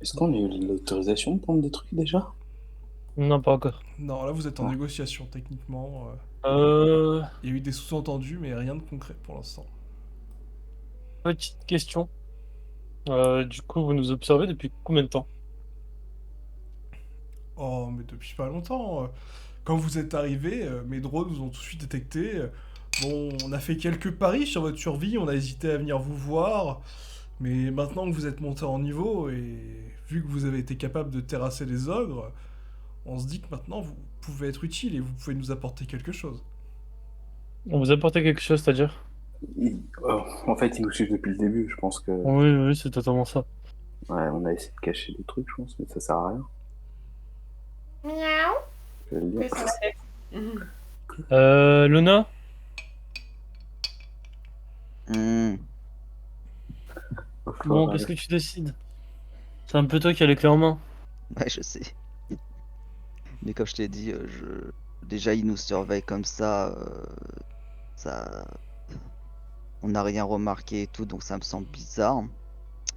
Est-ce qu'on a eu l'autorisation de prendre des trucs déjà? Non, pas encore. Non, là vous êtes en Ah, négociation techniquement. Euh, Il y a eu des sous-entendus, mais rien de concret pour l'instant. Petite question. Du coup, vous nous observez depuis combien de temps? Oh, mais depuis pas longtemps. Quand vous êtes arrivé, mes drones nous ont tout de suite détecté. Bon, on a fait quelques paris sur votre survie, on a hésité à venir vous voir, mais maintenant que vous êtes monté en niveau et vu que vous avez été capable de terrasser les ogres, on se dit que maintenant vous pouvez être utile et vous pouvez nous apporter quelque chose. On vous a apporté quelque chose, c'est-à-dire? en fait, ils nous suivent depuis le début. Je pense que Oui, oui, c'est totalement ça. ouais, on a essayé de cacher des trucs, je pense, mais ça sert à rien. Miaou. Je vais le dire. Oui, sur la tête. Mhm. Luna? Hmm, Bon, Enfin, qu'est-ce que tu décides? C'est un peu toi qui as les clés en main. ouais, je sais. Mais comme je t'ai dit, déjà ils nous surveillent comme ça, on n'a rien remarqué et tout, donc ça me semble bizarre.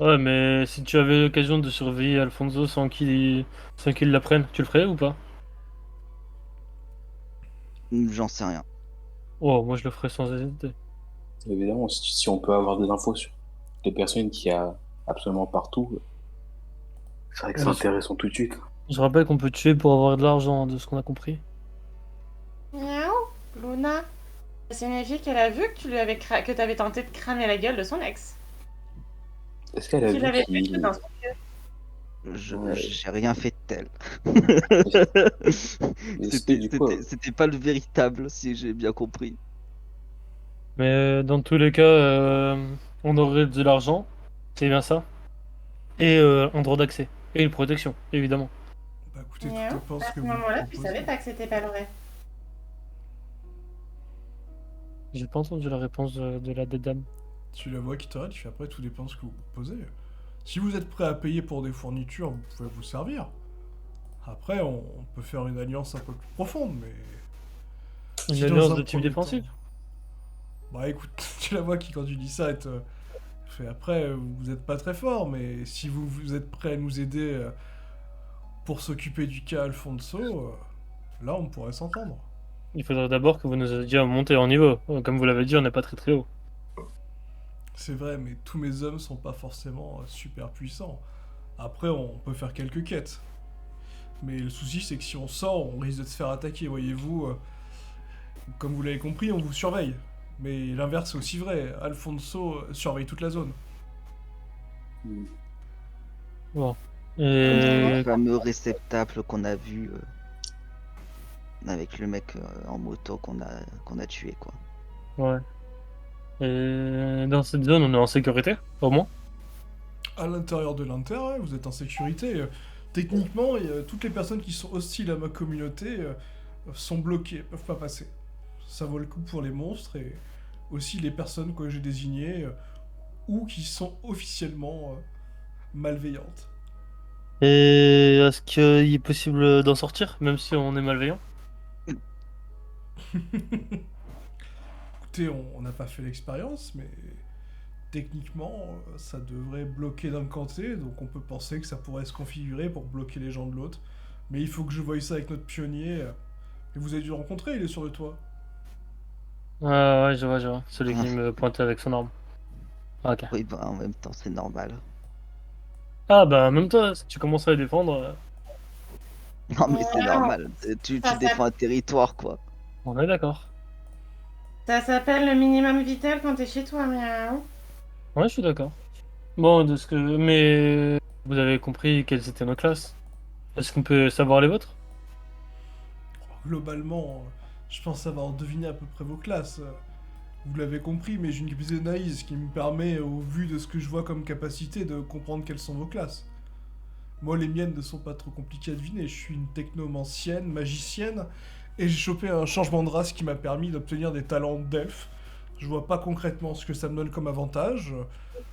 Ouais, mais si tu avais l'occasion de surveiller Alfonso sans qu'il l'apprenne, tu le ferais ou pas? J'en sais rien. Oh, moi je le ferais sans hésiter. évidemment, si on peut avoir des infos sur les personnes qu'il y a absolument partout, c'est vrai que c'est Ouais, intéressant tout de suite. je rappelle qu'on peut tuer pour avoir de l'argent, de ce qu'on a compris. Miaou. Luna. Ça signifie qu'elle a vu que que t'avais tenté de cramer la gueule de son ex. Est-ce qu'elle a Tu vu l'avais fait qu'il... dans son... Ouais, J'ai rien fait de tel. est-ce est-ce que du coup, C'était pas le véritable, si j'ai bien compris. Mais dans tous les cas, on aurait de l'argent, c'est bien ça. Et un droit d'accès. Et une protection, évidemment. Bah écoutez, tout Miaou. dépend ce À que ce vous me moment-là, tu savais proposez. pas que c'était pas vrai. J'ai pas entendu la réponse de la dame. Tu la vois qui te regarde, tu fais après tout dépend ce que vous proposez. Si vous êtes prêt à payer pour des fournitures, vous pouvez vous servir. Après, on peut faire une alliance un peu plus profonde, mais Une si dans alliance un de type premier temps. défensif? Bah écoute, tu la vois qui, quand tu dis ça, elle te fait après, vous êtes pas très fort, mais si vous êtes prêt à nous aider pour s'occuper du cas Alfonso, là on pourrait s'entendre. Il faudrait d'abord que vous nous aidiez à monter en niveau. Comme vous l'avez dit, on n'est pas très très haut. C'est vrai, mais tous mes hommes sont pas forcément super puissants. Après, on peut faire quelques quêtes. Mais le souci, c'est que si on sort, on risque de se faire attaquer, voyez-vous. Comme vous l'avez compris, on vous surveille. Mais l'inverse est aussi vrai. Alfonso surveille toute la zone. hmm, Bon. Comme ces Et... fameux réceptacles qu'on a vus avec le mec en moto qu'on a tué, quoi. Ouais. Et dans cette zone, on est en sécurité, au moins. À l'intérieur de l'Inter, vous êtes en sécurité. Techniquement, toutes les personnes qui sont hostiles à ma communauté sont bloquées, peuvent pas passer. Ça vaut le coup pour les monstres et aussi les personnes que j'ai désignées ou qui sont officiellement malveillantes. Et est-ce qu'il est possible d'en sortir, même si on est malveillant? Écoutez, on n'a pas fait l'expérience, mais techniquement, ça devrait bloquer d'un côté, donc on peut penser que ça pourrait se configurer pour bloquer les gens de l'autre. Mais il faut que je voie ça avec notre pionnier. Et vous avez dû le rencontrer, il est sur le toit. Ah ouais, je vois, je vois. Celui qui me pointait avec son arme. Ok. Oui, bah, en même temps, c'est normal. Ah bah, même toi, si tu commences à les défendre, Non, mais c'est Miaou. normal. Tu Ça, défends un territoire, quoi. on est d'accord. ça s'appelle le minimum vital quand t'es chez toi, miaou. Ouais, je suis d'accord. Bon, de ce que... Mais vous avez compris quelles étaient nos classes. Est-ce qu'on peut savoir les vôtres? Globalement, je pense avoir deviné à peu près vos classes. Vous l'avez compris, mais j'ai une capacité d'analyse qui me permet, au vu de ce que je vois comme capacité, de comprendre quelles sont vos classes. Moi, les miennes ne sont pas trop compliquées à deviner. Je suis une technomancienne, magicienne, et j'ai chopé un changement de race qui m'a permis d'obtenir des talents d'elfe. Je vois pas concrètement ce que ça me donne comme avantage.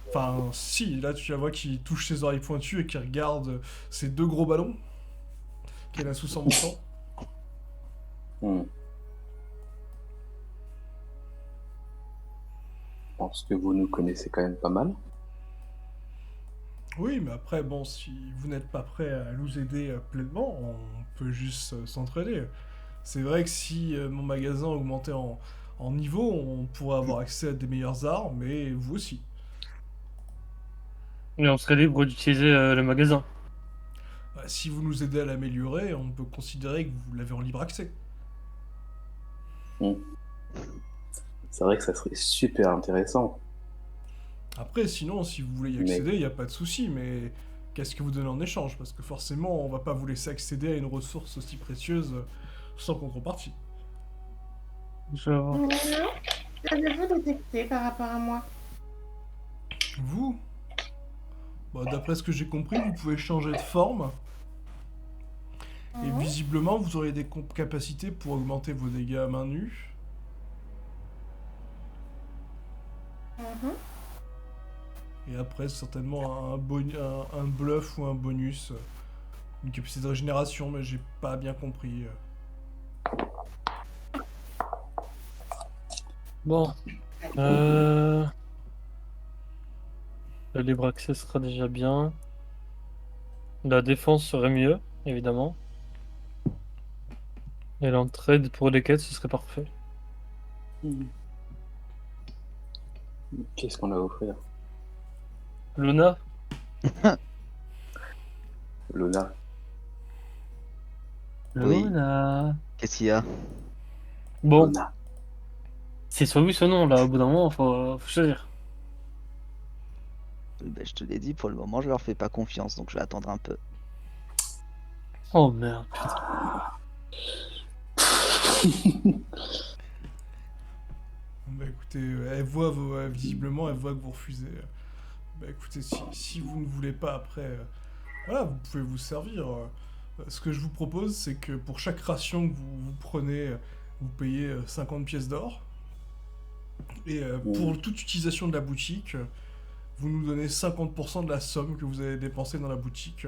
Enfin, si, là tu la vois qui touche ses oreilles pointues et qui regarde ces deux gros ballons qu'elle a sous son menton. hmm. Je pense que vous nous connaissez quand même pas mal. Oui, mais après, bon, si vous n'êtes pas prêt à nous aider pleinement, on peut juste s'entraider. C'est vrai que si mon magasin augmentait en niveau, on pourrait avoir accès à des meilleures armes, mais vous aussi. Et on serait libre d'utiliser le magasin. Bah, si vous nous aidez à l'améliorer, on peut considérer que vous l'avez en libre accès. Hmm. C'est vrai que ça serait super intéressant. Après, sinon, si vous voulez y Mais- accéder, il n'y a pas de souci, mais qu'est-ce que vous donnez en échange? Parce que forcément, on va pas vous laisser accéder à une ressource aussi précieuse sans contrepartie. Je vais voir. Qu'avez-vous détecté par rapport à moi? Vous, bah, d'après ce que j'ai compris, vous pouvez changer de forme, et Mhm. visiblement, vous aurez des capacités pour augmenter vos dégâts à main nue. Mhm. Et après, certainement un bluff ou un bonus. Une capacité de régénération, mais j'ai pas bien compris. Bon. Le libre accès sera déjà bien. La défense serait mieux, évidemment. Et l'entraide pour les quêtes, ce serait parfait. Hmm. Qu'est-ce qu'on a à offrir? Luna, Luna. Oui. Luna. Qu'est-ce qu'il y a? Bon, Luna. c'est soit oui, soit non, là, au bout d'un moment, faut choisir. Ben, je te l'ai dit, pour le moment, je leur fais pas confiance, donc je vais attendre un peu. Oh merde. Bah écoutez, visiblement, elle voit que vous refusez. Bah écoutez, si vous ne voulez pas après, voilà, vous pouvez vous servir. Ce que je vous propose, c'est que pour chaque ration que vous prenez, vous payez 50 pièces d'or. Et pour toute utilisation de la boutique, vous nous donnez 50% de la somme que vous avez dépensée dans la boutique.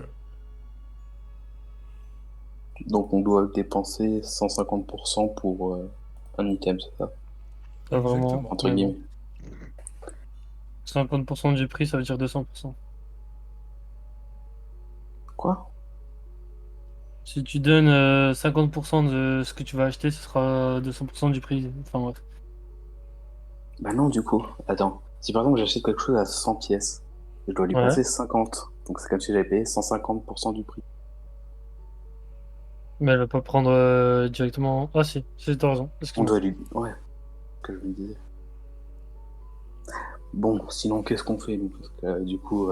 Donc on doit dépenser 150% pour un item, c'est ça? Pas vraiment. Exactement. Entre Mais bon. guillemets. 50% du prix, ça veut dire 200%. Quoi? Si tu donnes 50% de ce que tu vas acheter, ce sera 200% du prix. Enfin bref. Bah non, du coup. Attends. Si par exemple j'achète quelque chose à 100 pièces, je dois lui Ouais. passer 50. Donc c'est comme si j'avais payé 150% du prix. Mais elle va pas prendre directement. Ah si, t'as raison. On Excuse-moi. doit lui... Ouais, que je lui disais. Bon, sinon qu'est-ce qu'on fait, nous? Parce que du coup...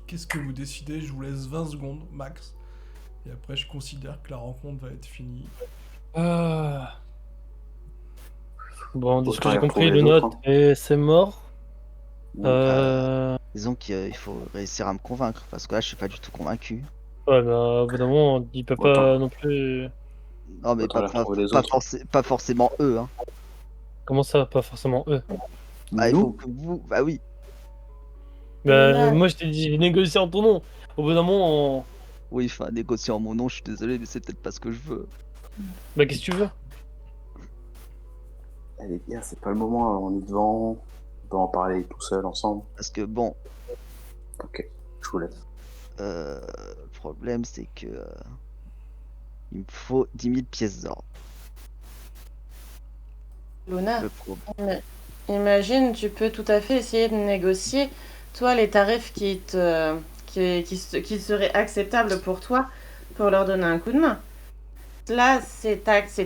Qu'est-ce que vous décidez? Je vous laisse 20 secondes max. Et après, je considère que la rencontre va être finie. Bon, de ce que Autant y j'ai compris, retrouver les Luna, autres, hein. c'est mort. Donc, Disons qu'il faut réussir à me convaincre, parce que là, je suis pas du tout convaincu. Ouais, bah, au bout d'un moment, il peut pas Autant. non plus. Non, mais Autant les retrouver les autres. pas forcément eux, hein. Comment ça, pas forcément eux? Ah, il faut Nous, que vous... Bah oui. Bah, Luna. moi, je t'ai dit négocier en ton nom. Au bout d'un moment, Oui, enfin, négocier en mon nom, je suis désolé, mais c'est peut-être pas ce que je veux. bah, qu'est-ce que tu veux? les gars, c'est pas le moment, on est devant. On peut en parler tout seul, ensemble. Parce que bon, Ok, je vous laisse. le problème, c'est que... il me faut 10 000 pièces d'or. Luna, Le problème... imagine, tu peux tout à fait essayer de négocier, toi, les tarifs qui seraient acceptables pour toi, pour leur donner un coup de main. Là, c'est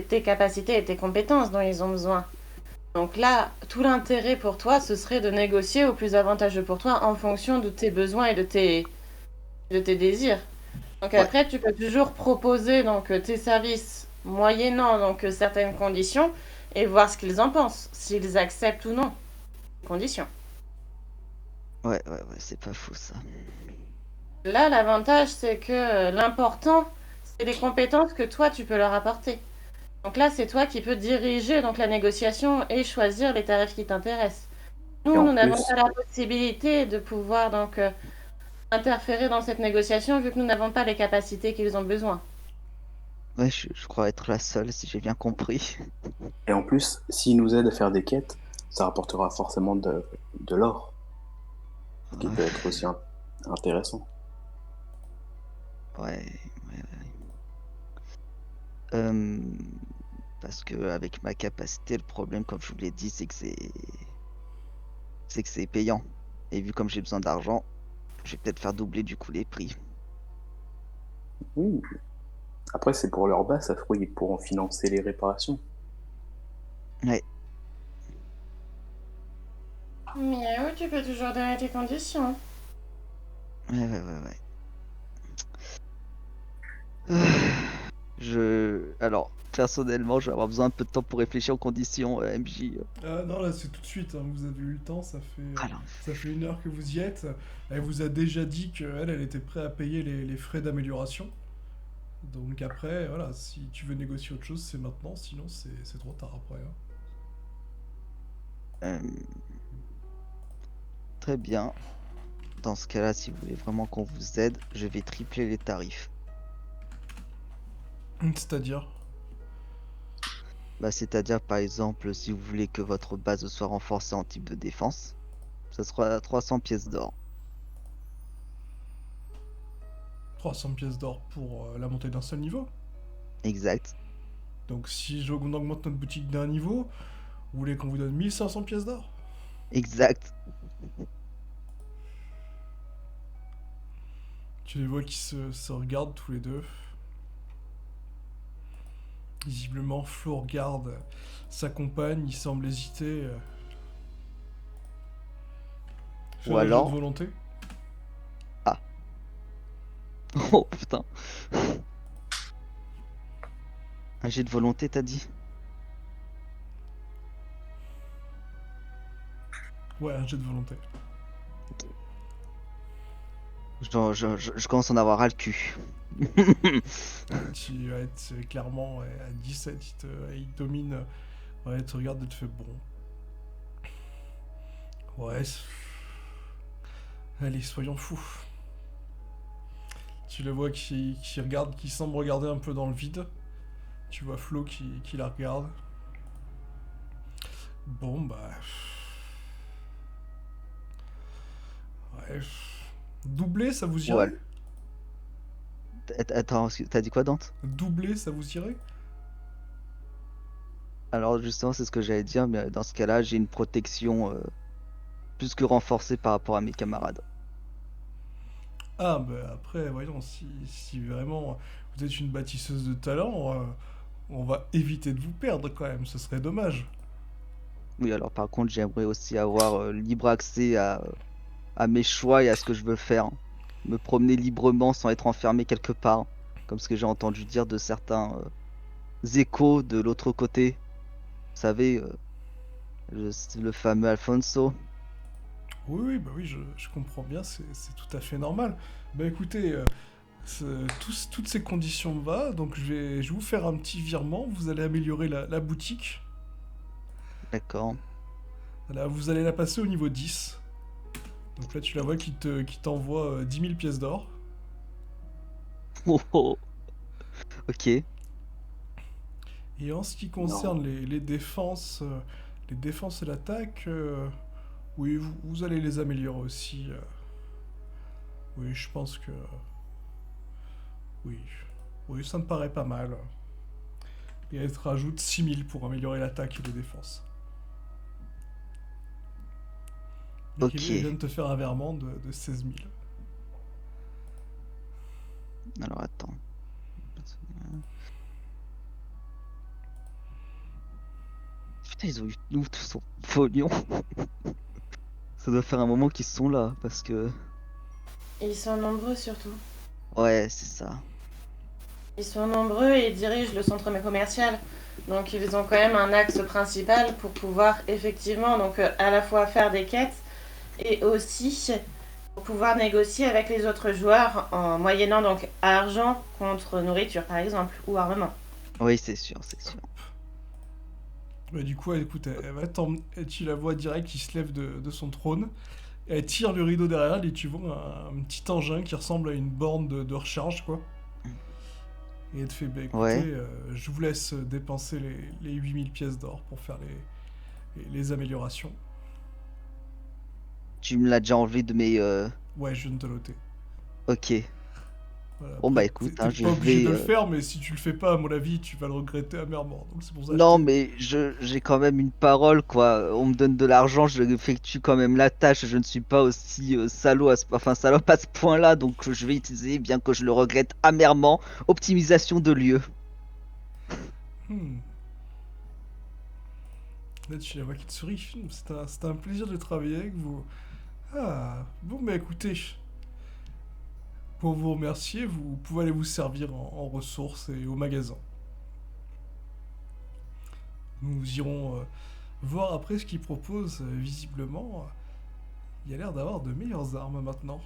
tes capacités et tes compétences dont ils ont besoin. Donc là, tout l'intérêt pour toi, ce serait de négocier au plus avantageux pour toi en fonction de tes besoins et de tes désirs. Donc Ouais. après, tu peux toujours proposer donc tes services moyennant donc certaines conditions et voir ce qu'ils en pensent, s'ils acceptent ou non les conditions. Ouais, c'est pas fou, ça. Là, l'avantage, c'est que l'important, c'est les compétences que toi, tu peux leur apporter. Donc là, c'est toi qui peux diriger donc la négociation et choisir les tarifs qui t'intéressent. Nous, Et en nous n'avons plus- pas la possibilité de pouvoir donc interférer dans cette négociation vu que nous n'avons pas les capacités qu'ils ont besoin. Ouais, je crois être la seule, si j'ai bien compris. Et en plus, s'ils nous aident à faire des quêtes, ça rapportera forcément de l'or, ce qui peut être aussi intéressant. Ouais, ouais. Euh, Parce que avec ma capacité, le problème, comme je vous l'ai dit, c'est que c'est payant. Et vu comme j'ai besoin d'argent, je vais peut-être faire doubler du coup les prix. Oui. Après, c'est pour leur base, ça se trouve, ils pourront financer les réparations. Ouais, Miaou, tu peux toujours donner tes conditions. ouais. Alors, personnellement, je vais avoir besoin un peu de temps pour réfléchir aux conditions, MJ. Non, là, c'est tout de suite, hein, vous avez eu le temps, Ah non. ça fait 1 heure que vous y êtes. Elle vous a déjà dit qu'elle, elle était prête à payer les frais d'amélioration. Donc après, voilà, si tu veux négocier autre chose, c'est maintenant, sinon c'est trop tard après, hein. Euh, Très bien. Dans ce cas-là, si vous voulez vraiment qu'on vous aide, je vais tripler les tarifs. C'est-à-dire? Bah, c'est-à-dire, par exemple, si vous voulez que votre base soit renforcée en type de défense, ça sera 300 pièces d'or. 300 pièces d'or pour la montée d'un seul niveau. Exact. Donc si on augmente notre boutique d'un niveau, vous voulez qu'on vous donne 1500 pièces d'or? Exact. Tu les vois qui se regardent tous les deux. Visiblement, Flo regarde sa compagne, il semble hésiter. Fais Ou un jet de alors... volonté. Ah. Oh putain. Un jet de volonté, t'as dit? Ouais, un jet de volonté. Je commence à en avoir ras le cul. Tu vas être clairement ouais, à 17, il domine. Ouais, il te regarde et te fait bon. Ouais. Allez, soyons fous. Tu le vois qui regarde, qui semble regarder un peu dans le vide. Tu vois Flo qui la regarde. Bon, bah. Ouais. Doubler, ça vous irait? Ouais. Attends, t'as dit quoi, Dante? Doubler, ça vous irait? Alors justement, c'est ce que j'allais dire, mais dans ce cas-là, j'ai une protection plus que renforcée par rapport à mes camarades. Ah, bah après, voyons, si vraiment vous êtes une bâtisseuse de talent, on va éviter de vous perdre quand même, ce serait dommage. Oui, alors par contre, j'aimerais aussi avoir libre accès à mes choix et à ce que je veux faire. Me promener librement sans être enfermé quelque part, comme ce que j'ai entendu dire de certains échos de l'autre côté. Vous savez, le fameux Alfonso. Oui, oui, bah oui, je comprends bien, c'est tout à fait normal. Bah écoutez, toutes ces conditions me va, donc je vais vous faire un petit virement, vous allez améliorer la boutique. D'accord. Là, vous allez la passer au niveau 10. Donc là, tu la vois qui t'envoie 10 000 pièces d'or. Oh, oh. Ok. Et en ce qui Non. concerne les défenses et l'attaque, oui, vous allez les améliorer aussi. Oui, je pense que... Oui, oui, ça me paraît pas mal. Et elle te rajoute 6000 pour améliorer l'attaque et les défenses. Donc Ok. il vient de te faire un virement de 16 000. Alors attends. Putain, ils ont eu nous tout son pognon. Ça doit faire un moment qu'ils sont là, parce que... Ils sont nombreux surtout. Ouais, c'est ça. Ils sont nombreux et ils dirigent le centre commercial. Donc ils ont quand même un axe principal pour pouvoir effectivement donc à la fois faire des quêtes et aussi pour pouvoir négocier avec les autres joueurs en moyennant donc argent contre nourriture par exemple ou armement. Oui, c'est sûr, c'est sûr. Bah, du coup, écoute, elle va et tu la vois direct qui se lève de son trône. Elle tire le rideau derrière elle et tu vois un petit engin qui ressemble à une borne de recharge, quoi. Et elle te fait, bah écoutez, Ouais. je vous laisse dépenser les 8000 pièces d'or pour faire les améliorations. Tu me l'as déjà enlevé de mes. Ouais, je viens de te noter. Ok. Voilà, Bon après, bah t'es écoute, t'es je pas obligé de vais. le faire, mais si tu le fais pas, à mon avis, tu vas le regretter amèrement. Donc c'est pour ça que je Non, te... mais j'ai quand même une parole, quoi. On me donne de l'argent, je effectue quand même la tâche. Je ne suis pas aussi salaud enfin, salope à ce point-là, donc je vais utiliser, bien que je le regrette amèrement, optimisation de lieu. Hmm. Là, tu la vois qui te sourit. C'est un plaisir de travailler avec vous. Ah, bon, bah écoutez, pour vous remercier, vous pouvez aller vous servir en ressources et au magasin. Nous irons voir après ce qu'ils proposent. Visiblement, il y a l'air d'avoir de meilleures armes maintenant.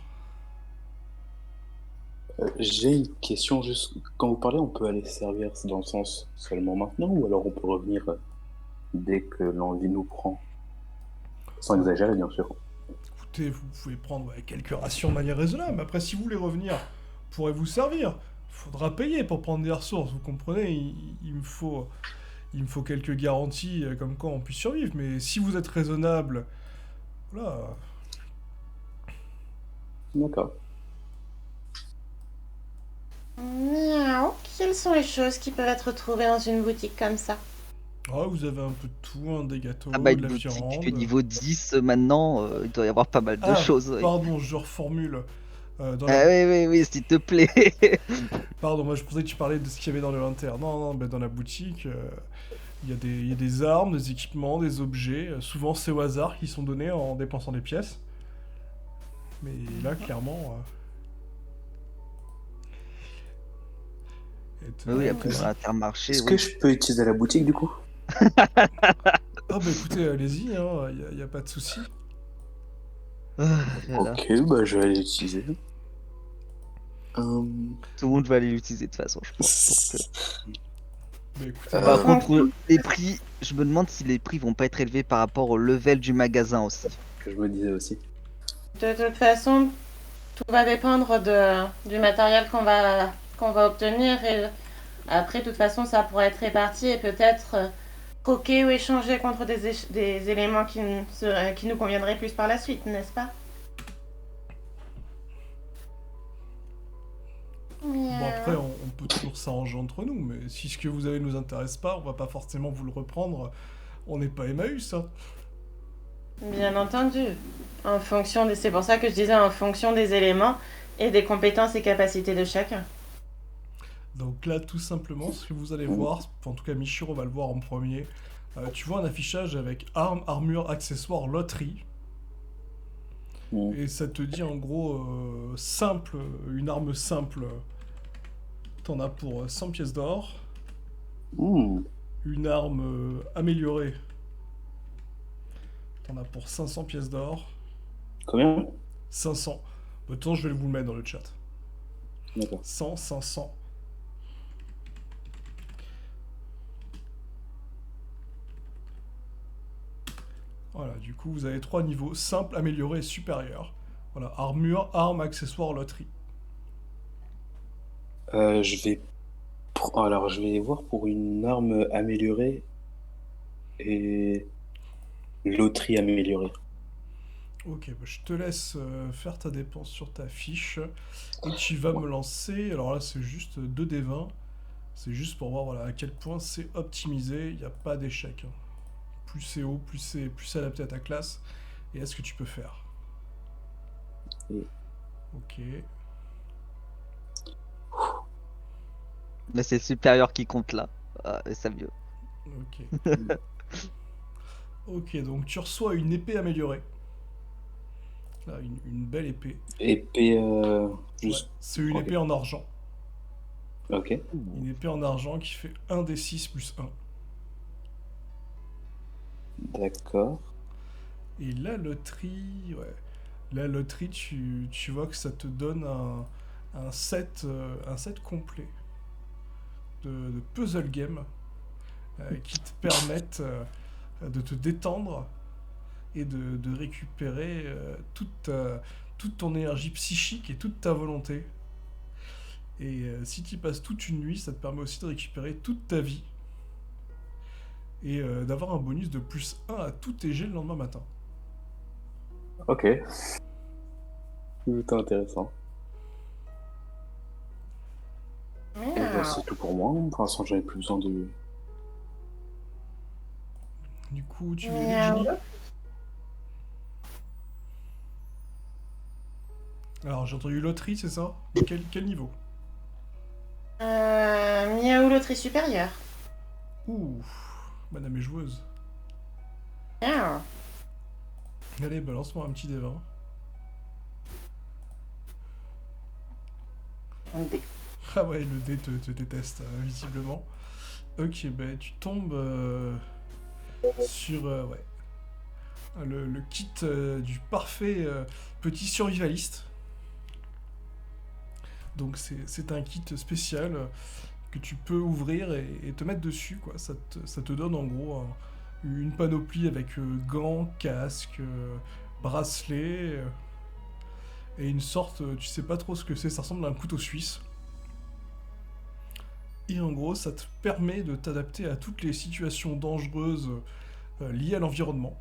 J'ai une question juste. Quand vous parlez, on peut aller se servir c'est dans le sens seulement maintenant ou alors on peut revenir dès que l'envie nous prend? Sans Oh, exagérer, bien sûr. écoutez, vous pouvez prendre quelques rations de manière raisonnable. Après, si vous voulez revenir, vous pourrez vous servir. Il faudra payer pour prendre des ressources, vous comprenez? Il me faut quelques garanties comme quoi on puisse survivre. Mais si vous êtes raisonnable, voilà. D'accord. Miaou. Quelles sont les choses qui peuvent être trouvées dans une boutique comme ça? Ah, vous avez un peu de tout, hein, des Ah bah gâteaux, de une la boutique viande. niveau 10 maintenant, il doit y avoir pas mal de Ah, choses. Oui. pardon, je reformule. Dans la... Ah oui, oui, oui, s'il te plaît. Pardon, moi je pensais que tu parlais de ce qu'il y avait dans l'inventaire. Non, non, ben dans la boutique, il y a des armes, des équipements, des objets. Souvent c'est au hasard qui sont donnés en dépensant des pièces. Mais là, clairement... Oui, oui, après dans Ah l'intermarché, Est-ce que oui. je peux utiliser la boutique du coup? bah écoutez, allez-y, hein, y a pas de souci. Ah, là, là. Ok, bah je vais aller l'utiliser. Tout le monde va aller l'utiliser de toute façon, je pense. Donc, Bah écoutez, Euh, Par En contre, les prix, je me demande si les prix vont pas être élevés par rapport au level du magasin aussi. que je me disais aussi. De toute façon, tout va dépendre du matériel qu'on va obtenir et après, de toute façon, ça pourra être réparti et peut-être troqué ou échangé contre des éléments qui nous conviendraient plus par la suite, n'est-ce pas? bon après, Miaou. on peut toujours s'arranger entre nous, mais si ce que vous avez nous intéresse pas, on va pas forcément vous le reprendre. On n'est pas Emmaüs, hein. Bien entendu. C'est pour ça que je disais en fonction des éléments et des compétences et capacités de chacun. Donc là, tout simplement, ce que vous allez Mhm. voir, en tout cas Michiro va le voir en premier, tu vois un affichage avec armes, armure, accessoires, loterie, Mm. et ça te dit en gros simple, une arme simple, t'en as pour 100 pièces d'or, Mm. une arme améliorée, t'en as pour 500 pièces d'or, Combien? 500. De toute façon, je vais vous le mettre dans le chat. D'accord. 100, 500. Voilà, du coup, vous avez 3 niveaux, simple, amélioré et supérieur. Voilà, armure, arme, accessoire, loterie. Alors, je vais voir pour une arme améliorée et loterie améliorée. Ok, bah, je te laisse faire ta dépense sur ta fiche. Et tu vas me lancer. Alors là, c'est juste 2d20. C'est juste pour voir voilà, à quel point c'est optimisé. Il n'y a pas d'échec, hein. Plus c'est haut, plus c'est adapté à ta classe. Et à ce que tu peux faire. Oui. Ok. Mais c'est le supérieur qui compte là. Ah, c'est mieux. Ok. Ok, donc tu reçois une épée améliorée. Là, une belle épée. Épée, Ouais, juste. c'est une Ok. épée en argent. Ok. Une épée en argent qui fait 1d6 plus 1. D'accord. Et la loterie, ouais. La loterie, tu vois que ça te donne un set complet de puzzle game qui te permettent de te détendre et de récupérer toute ton énergie psychique et toute ta volonté. Et si tu passes toute une nuit, ça te permet aussi de récupérer toute ta vie. Et d'avoir un bonus de +1 à tous tes jets le lendemain matin. Ok. Plutôt intéressant. Et bah, c'est tout pour moi. Pour l'instant, j'avais plus besoin de. Du coup, tu veux Miaou. Ginny? Alors, j'ai entendu loterie, c'est ça? De quel niveau? Miaou loterie supérieure. Ouh, madame est joueuse. Miaou. Allez, balance-moi un petit D20. Un dé. Ah ouais, le dé te déteste, visiblement. Ok, bah tu tombes sur ouais, le kit du parfait petit survivaliste. Donc c'est un kit spécial que tu peux ouvrir et te mettre dessus, quoi. Ça te donne en gros une panoplie avec gants, casque, bracelet et une sorte, tu sais pas trop ce que c'est, ça ressemble à un couteau suisse. Et en gros, ça te permet de t'adapter à toutes les situations dangereuses liées à l'environnement.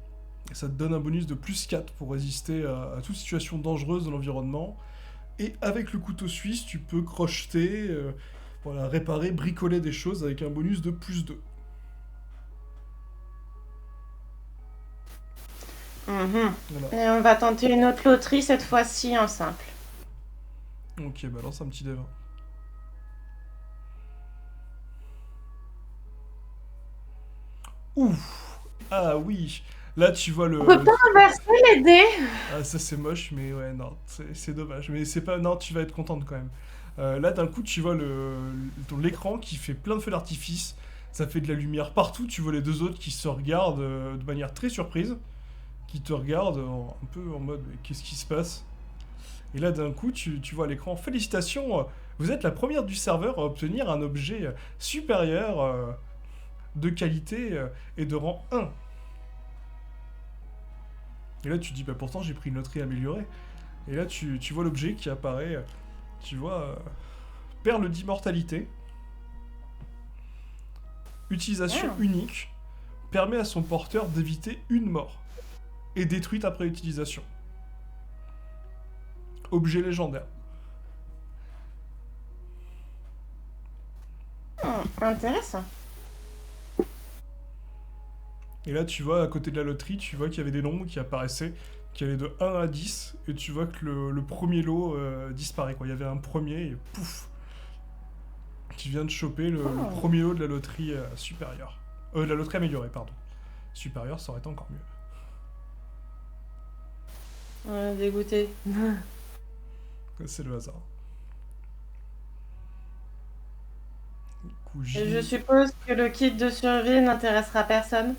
Et ça te donne un bonus de +4 pour résister à toute situation dangereuse de l'environnement. Et avec le couteau suisse, tu peux crocheter, voilà, réparer, bricoler des choses avec un bonus de +2. Mhm. Voilà. Et on va tenter une autre loterie, cette fois-ci en simple. Ok, balance un petit D20. Ouf! Ah oui! Là, tu vois le... On peut pas inverser les dés. Ah, ça c'est moche, mais ouais, non, c'est dommage. Mais c'est pas... Non, tu vas être contente quand même. Là, d'un coup, tu vois l'écran qui fait plein de feux d'artifice. Ça fait de la lumière partout. Tu vois les deux autres qui se regardent de manière très surprise. Qui te regardent un peu en mode mais qu'est-ce qui se passe? Et là, d'un coup, tu vois à l'écran, félicitations, vous êtes la première du serveur à obtenir un objet supérieur de qualité et de rang 1. Et là, tu te dis, bah pourtant, j'ai pris une loterie améliorée. Et là, tu vois l'objet qui apparaît, tu vois, perle d'immortalité. Utilisation unique, permet à son porteur d'éviter une mort. Et détruite après utilisation. Objet légendaire. Intéressant. Et là, tu vois, à côté de la loterie, tu vois qu'il y avait des nombres qui apparaissaient, qui allaient de 1 à 10, et tu vois que le premier lot disparaît, quoi. Il y avait un premier, et pouf! Tu viens de choper le premier lot de la loterie supérieure. De la loterie améliorée, pardon. Supérieure, ça aurait été encore mieux. Dégoûté. C'est le hasard. Du coup, Et je suppose que le kit de survie n'intéressera personne.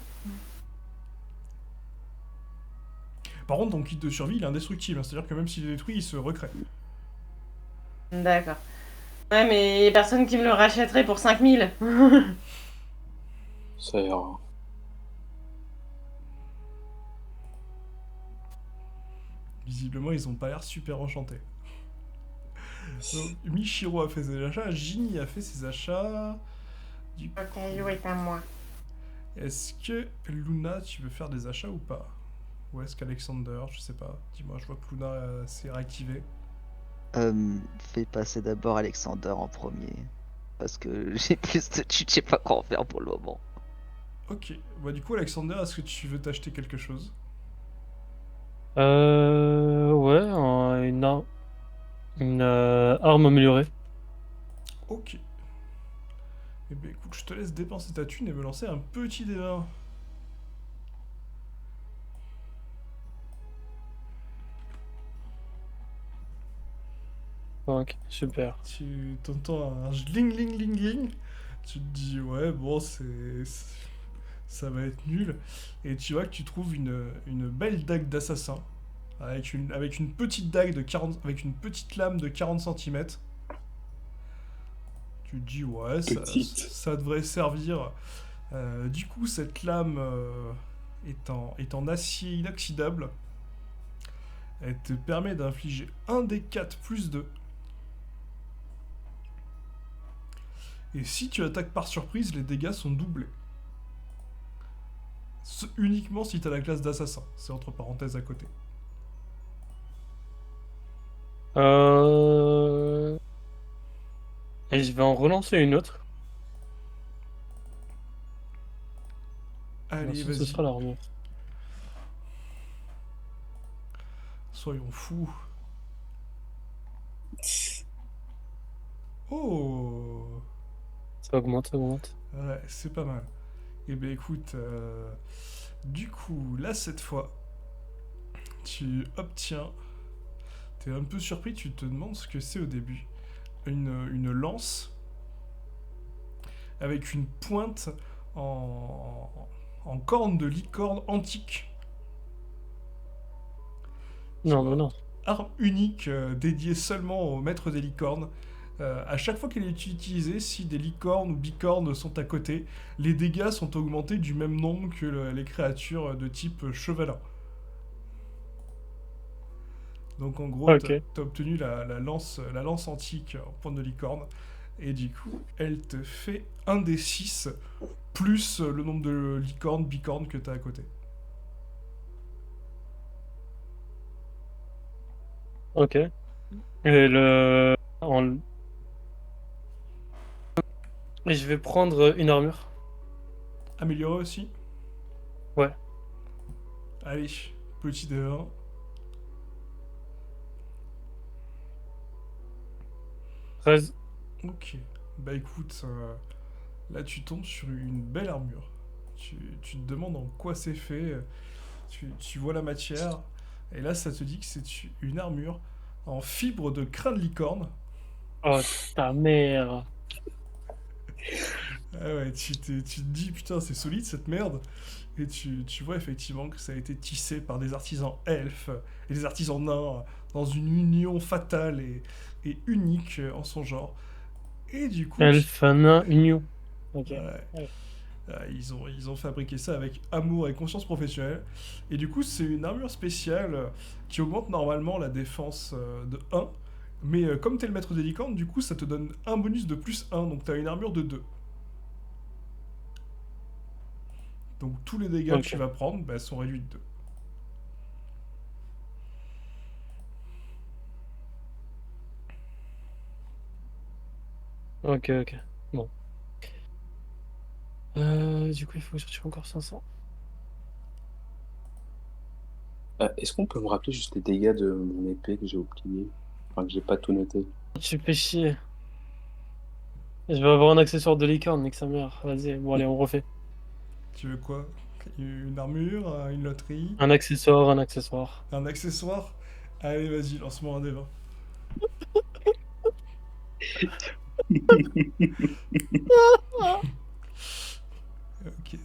Par contre, ton kit de survie, il est indestructible. C'est-à-dire que même s'il est détruit, il se recrée. D'accord. Ouais, mais y a personne qui me le rachèterait pour 5000. Ça ira. Visiblement, ils ont pas l'air super enchantés. Donc, Michiro a fait ses achats, Ginny a fait ses achats. Du Le caillou est à moi. Est-ce que Luna, tu veux faire des achats ou pas? Ou est-ce qu'Alexander, je sais pas. Dis-moi, je vois que Luna s'est réactivée. Fais passer d'abord Alexander en premier. Parce que j'ai plus de thunes, je sais pas quoi en faire pour le moment. Ok. Bah du coup, Alexander, est-ce que tu veux t'acheter quelque chose? Ouais, une arme améliorée. Ok. Eh ben écoute, je te laisse dépenser ta thune et me lancer un petit D20. Ok, super. Tu t'entends un gling ling ling ling. Tu te dis ouais bon ça va être nul. Et tu vois que tu trouves une belle dague d'assassin. Avec une petite dague de 40. Avec une petite lame de 40 cm. Tu te dis ouais ça devrait servir. Du coup cette lame est en acier inoxydable. Elle te permet d'infliger un des 4 plus 2. Et si tu attaques par surprise, les dégâts sont doublés. Uniquement si t'as la classe d'assassin. C'est entre parenthèses à côté. Euh... Et je vais en relancer une autre. Allez, Ce vas-y. sera l'armure. Soyons fous. Oh! Ça augmente, ça augmente. Ouais, c'est pas mal. Eh ben écoute, du coup, là cette fois, tu obtiens. T'es un peu surpris, tu te demandes ce que c'est au début. Une lance avec une pointe en, en corne de licorne antique. Non, mais non. Arme unique dédiée seulement au maître des licornes. À chaque fois qu'elle est utilisée, si des licornes ou bicornes sont à côté, les dégâts sont augmentés du même nombre que les créatures de type chevalin. Donc en gros, Ok. t'as obtenu la lance antique en pointe de licorne, et du coup, elle te fait un des 6 plus le nombre de licornes, bicornes que t'as à côté. Ok. Et le... Et je vais prendre une armure. Amélioré aussi. Ouais. Allez, petit D1. 13. Ok. Bah écoute, là tu tombes sur une belle armure. Tu te demandes en quoi c'est fait. Tu vois la matière. Et là, ça te dit que c'est une armure en fibre de crâne licorne. Oh, ta mère. Ah ouais, tu te dis, putain, c'est solide cette merde. Et tu vois effectivement que ça a été tissé par des artisans elfes et des artisans nains dans une union fatale et unique en son genre. Et du coup, Elf, nain, union. Ok. ouais, Ouais. ils ont fabriqué ça avec amour et conscience professionnelle. Et du coup, c'est une armure spéciale qui augmente normalement la défense de 1. Mais comme t'es le maître des licornes, du coup, ça te donne un bonus de plus 1. Donc t'as une armure de 2. Donc tous les dégâts que tu Ok. vas prendre bah, sont réduits de 2. Ok, ok. Bon. Du coup, il faut que je retire encore 500. Est-ce qu'on peut me rappeler juste les dégâts de mon épée que j'ai oublié? Enfin, que j'ai pas tout noté. Tu fais chier. Je vais avoir un accessoire de licorne, nique sa mère. Vas-y, bon, allez, on refait. Tu veux quoi? Une armure, une loterie, Un accessoire, un accessoire. un accessoire? Allez, vas-y, lance-moi un des 20. Ok,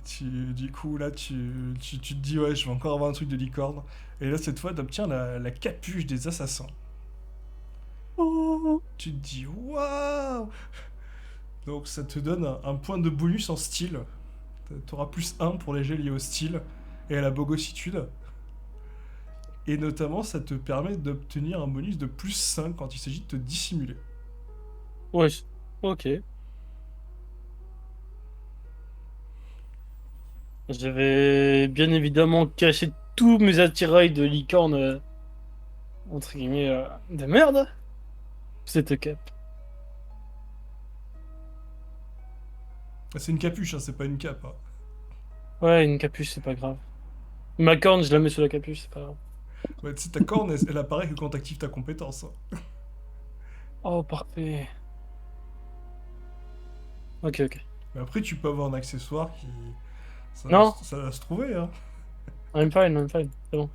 du coup, là, tu te dis, ouais, je vais encore avoir un truc de licorne. Et là, cette fois, t'obtiens la capuche des assassins. Tu te dis, waouh! Donc, ça te donne un point de bonus en style. T'auras plus 1 pour les jets liés au style et à la bogossitude. Et notamment, ça te permet d'obtenir un bonus de plus 5 quand il s'agit de te dissimuler. Wesh. Ok. Je vais bien évidemment cacher tous mes attirails de licorne, entre guillemets, de merde. Cette cape. C'est une capuche, hein, c'est pas une cape. Hein. Ouais, une capuche, c'est pas grave. Ma corne, je la mets sous la capuche, c'est pas grave. Ouais, tu sais, ta corne, elle apparaît que quand t'actives ta compétence. Hein. Oh, parfait. Ok, ok. Mais après, tu peux avoir un accessoire qui. Non, Ça va se trouver, hein. I'm fine. C'est bon.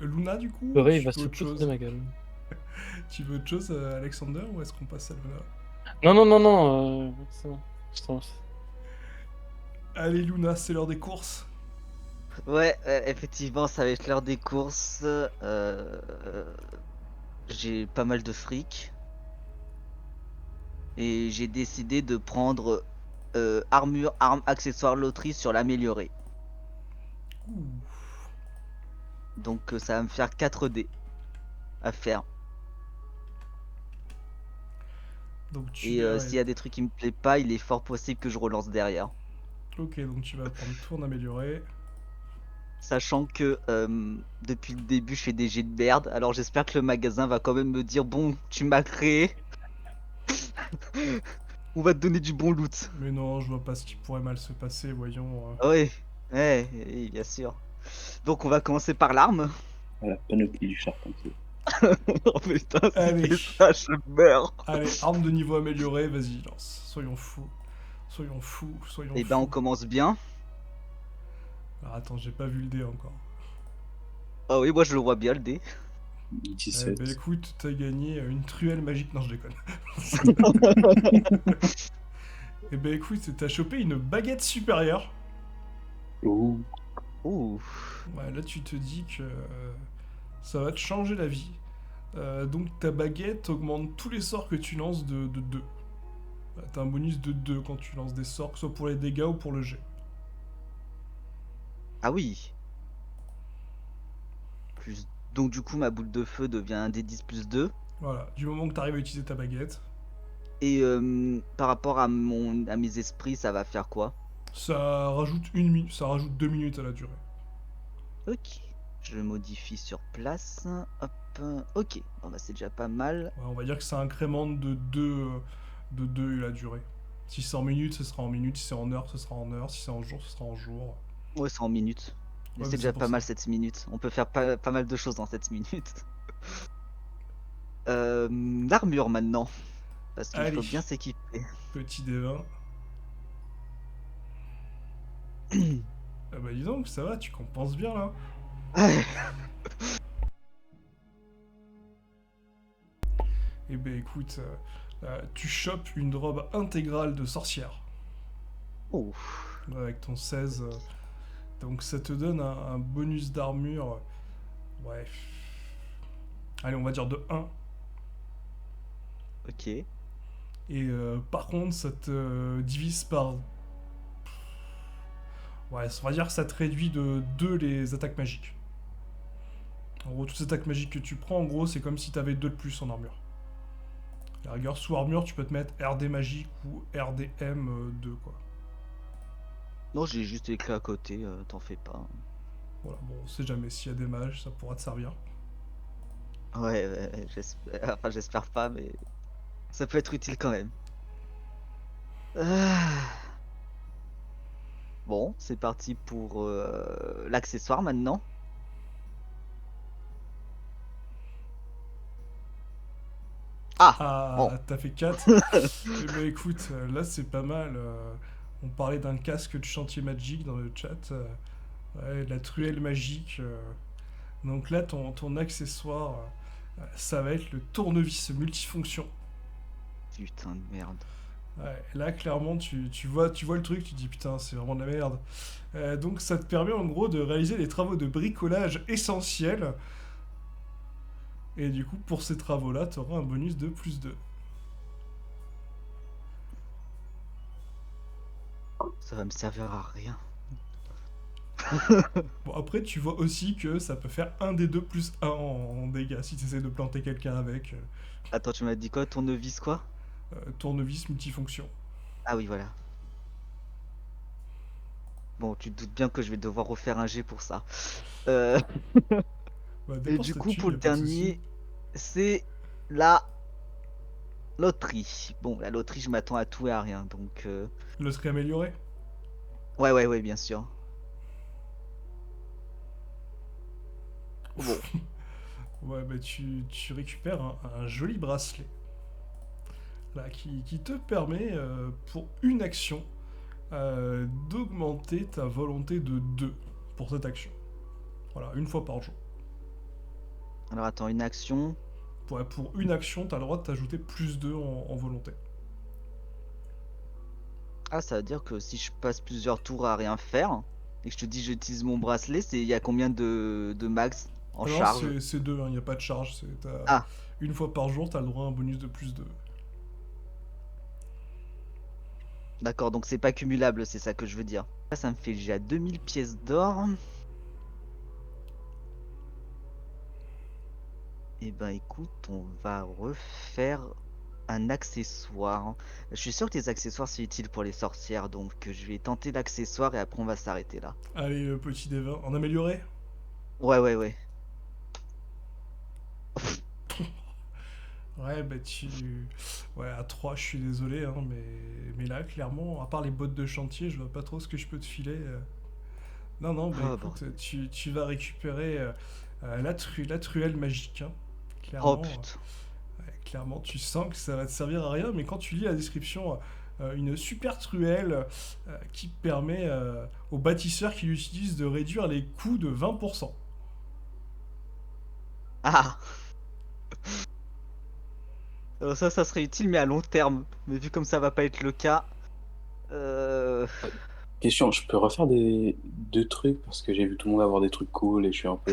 Luna, du coup, Le il tu va veux se autre foutre de chose? ma gueule. Tu veux autre chose, Alexander, ou est-ce qu'on passe à Luna? Non, c'est bon. Je pense. Allez, Luna, c'est l'heure des courses. Ouais, effectivement, ça va être l'heure des courses. J'ai pas mal de fric. Et j'ai décidé de prendre armure, arme, accessoire, loterie sur l'améliorer. Ouh. Donc ça va me faire 4 dés à faire. Donc tu Et vas... s'il y a des trucs qui me plaisent pas, il est fort possible que je relance derrière. Ok, donc tu vas prendre tourne amélioré. Sachant que depuis le début, je fais des jets de merde. Alors j'espère que le magasin va quand même me dire, bon, tu m'as créé, on va te donner du bon loot. Mais non, je vois pas ce qui pourrait mal se passer, voyons. Ah ouais, ouais, oui, bien sûr. Donc on va commencer par l'arme. À la panoplie du charpentier. Oh putain, s'il Allez, fait ça, je meurs. allez, arme de niveau amélioré, vas-y, lance. Soyons fous. Soyons fous, soyons Et ben on fous. commence bien. Alors attends, j'ai pas vu le dé encore. Ah oui, moi je le vois bien le dé. Eh 17. ben écoute, t'as gagné une truelle magique. Non, je déconne. Eh ben écoute, t'as chopé une baguette supérieure. Ouh. Ouh. Ouais, là tu te dis que ça va te changer la vie. Donc ta baguette augmente tous les sorts que tu lances de 2. T'as un bonus de 2 quand tu lances des sorts, que ce soit pour les dégâts ou pour le jet. Ah oui. Plus... Donc du coup ma boule de feu devient un D10 plus 2. Voilà, du moment que t'arrives à utiliser ta baguette, Et par rapport à mes esprits, ça va faire quoi? ça rajoute une minute, ça rajoute 2 minutes à la durée. Ok. Je le modifie sur place. Hop. Ok. Bon bah c'est déjà pas mal. Ouais, on va dire que ça incrémente de 2 la durée. Si c'est en minutes, ce sera en minutes. Si c'est en heures, ce sera en heures. Si c'est en jours, ce sera en jours. Ouais, c'est en minutes. Mais Ouais, c'est mais c'est déjà pour pas ça. mal 7 minutes. On peut faire pas mal de choses en 7 minutes. L'armure maintenant. Parce qu'il faut bien Allez, s'équiper. petit D20. Ah bah dis donc, ça va, tu compenses bien là. Ouais. Eh ben écoute, tu chopes une robe intégrale de sorcière Oh. avec ton 16. Donc ça te donne un bonus d'armure. Ouais. Allez, on va dire de 1. Ok. Et par contre, ça te divise par. Ouais, on va dire que ça te réduit de 2 les attaques magiques. En gros, toutes les attaques magiques que tu prends, en gros, c'est comme si t'avais 2 de plus en armure. À la rigueur, sous armure, tu peux te mettre RD magique ou RDM 2, quoi. Non, j'ai juste écrit à côté, t'en fais pas. Voilà, bon, on sait jamais s'il y a des mages, ça pourra te servir. Ouais, j'espère. Enfin, j'espère pas, mais ça peut être utile quand même. Ah. Bon, c'est parti pour l'accessoire maintenant. Ah! Bon. Ah, t'as fait 4. Eh ben écoute, là c'est pas mal. On parlait d'un casque de chantier magique dans le chat. Ouais, de la truelle magique. Donc là, ton accessoire, ça va être le tournevis multifonction. Putain de merde. Ouais, là, clairement, tu vois le truc, tu te dis putain, c'est vraiment de la merde. Donc ça te permet en gros de réaliser des travaux de bricolage essentiels. Et du coup, pour ces travaux-là, tu auras un bonus de plus 2. Ça va me servir à rien. Bon, après, tu vois aussi que ça peut faire un des 2 plus 1 en dégâts si tu essaies de planter quelqu'un avec. Attends, tu m'as dit quoi? Tournevis quoi? Tournevis multifonction. Ah oui, voilà. Bon, tu te doutes bien que je vais devoir refaire un jet pour ça. Euh, Bah, Et dépense du ta coup, thune, pour y le a pas de souci. dernier, c'est la loterie. Bon, la loterie, je m'attends à tout et à rien, donc... Loterie améliorée. Ouais, bien sûr. Bon, Ouais, bah tu récupères un joli bracelet. Là, qui te permet, pour une action, d'augmenter ta volonté de 2 pour cette action. Voilà, une fois par jour. alors attends, une action. Pour une action, t'as le droit de t'ajouter plus 2 en volonté. Ah, ça veut dire que si je passe plusieurs tours à rien faire, et que je te dis j'utilise mon bracelet, il y a combien de max en Ah non, charge? c'est 2, il n'y a pas de charge. Ah, Une fois par jour, t'as le droit à un bonus de plus 2. d'accord, donc c'est pas cumulable, c'est ça que je veux dire. Là, ça me fait déjà 2000 pièces d'or. Et ben écoute, on va refaire Un accessoire. Je suis sûr que les accessoires c'est utile pour les sorcières, donc je vais tenter l'accessoire et après on va s'arrêter là. Allez, petit D20. En amélioré? Ouais. Ouais, bah Ouais, à 3, je suis désolé, hein, mais là, clairement, à part les bottes de chantier, je vois pas trop ce que je peux te filer. Non, non, bah Oh, écoute, bordel. tu vas récupérer la truelle magique, hein. Oh Clairement, putain. clairement, tu sens que ça va te servir à rien, mais quand tu lis la description, une super truelle qui permet aux bâtisseurs qui l'utilisent de réduire les coûts de 20%. Ah! Alors ça serait utile, mais à long terme. Mais vu comme ça va pas être le cas, euh... Question, je peux refaire deux trucs parce que j'ai vu tout le monde avoir des trucs cool et je suis un peu.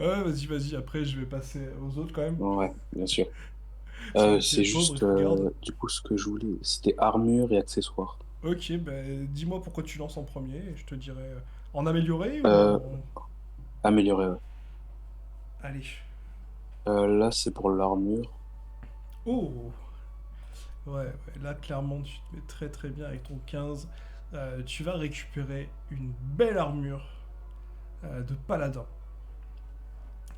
Ouais, vas-y, après je vais passer aux autres quand même. Ouais, bien sûr. Celui qui est C'est pauvre, il juste, faut garde. du coup, ce que je voulais, c'était armure et accessoires. Ok, bah dis-moi pourquoi tu lances en premier et je te dirai en amélioré ou Euh, en... Améliorer, ouais. Allez. Là, c'est pour l'armure. Oh! Ouais, là clairement tu te mets très très bien avec ton 15. Tu vas récupérer une belle armure de paladin.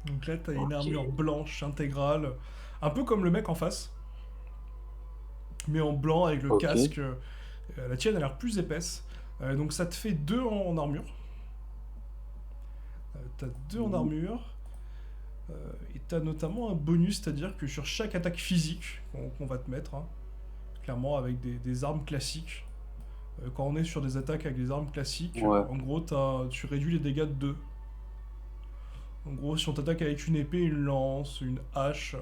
Donc là t'as une Ok. armure blanche intégrale, un peu comme le mec en face, mais en blanc avec le Ok. casque. La tienne a l'air plus épaisse. Donc ça te fait 2 en armure. T'as 2 en armure. Et t'as notamment un bonus, c'est-à-dire que sur chaque attaque physique qu'on va te mettre, hein, clairement avec des armes classiques, quand on est sur des attaques avec des armes classiques, Ouais. en gros tu réduis les dégâts de 2. En gros, si on t'attaque avec une épée, une lance, une hache,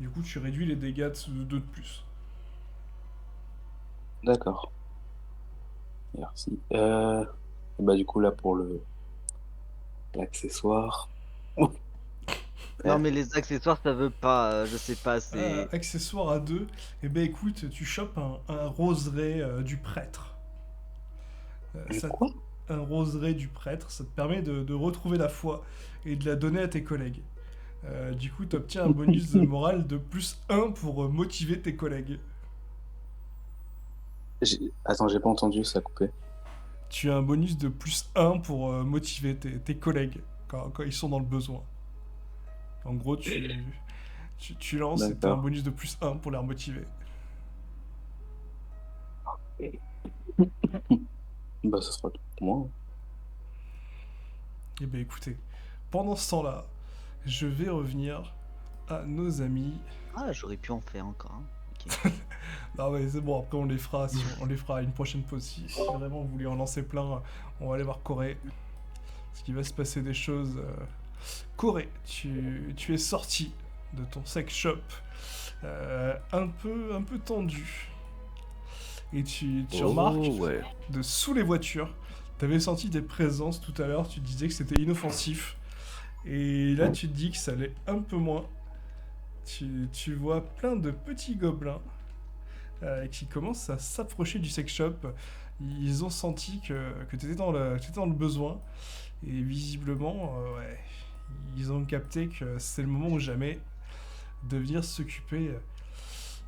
du coup tu réduis les dégâts de 2 de plus. D'accord. Merci. Bah, du coup, là, pour l'accessoire. Non mais les accessoires ça veut pas, je sais pas, c'est... Accessoire à 2, et ben écoute, tu chopes un roseret du prêtre. Ça Quoi? un roseret du prêtre, ça te permet de retrouver la foi et de la donner à tes collègues. Du coup, tu obtiens un bonus de morale de plus 1 pour motiver tes collègues. Attends, j'ai pas entendu, ça a coupé. Tu as un bonus de plus 1 pour motiver tes collègues quand ils sont dans le besoin. En gros, tu lances et tu as un D'accord. bonus de plus 1 pour les remotiver. Bah, ça sera tout pour moi. Eh bien écoutez, pendant ce temps-là, je vais revenir à nos amis. Ah, j'aurais pu en faire encore, hein. Ok. Ah ouais, c'est bon, après on les fera, on les fera à une prochaine pause. Si vraiment vous voulez en lancer plein, on va aller voir Corée. Parce qu'il va se passer des choses. Corée, tu es sorti de ton sex shop un peu tendu. Et tu remarques ouais. de sous les voitures, tu avais senti des présences tout à l'heure, tu disais que c'était inoffensif. Et là tu te dis que ça l'est un peu moins. Tu vois plein de petits gobelins qui commencent à s'approcher du sex shop. Ils ont senti que tu étais dans le besoin. Et visiblement, ouais, ils ont capté que c'est le moment ou jamais de venir s'occuper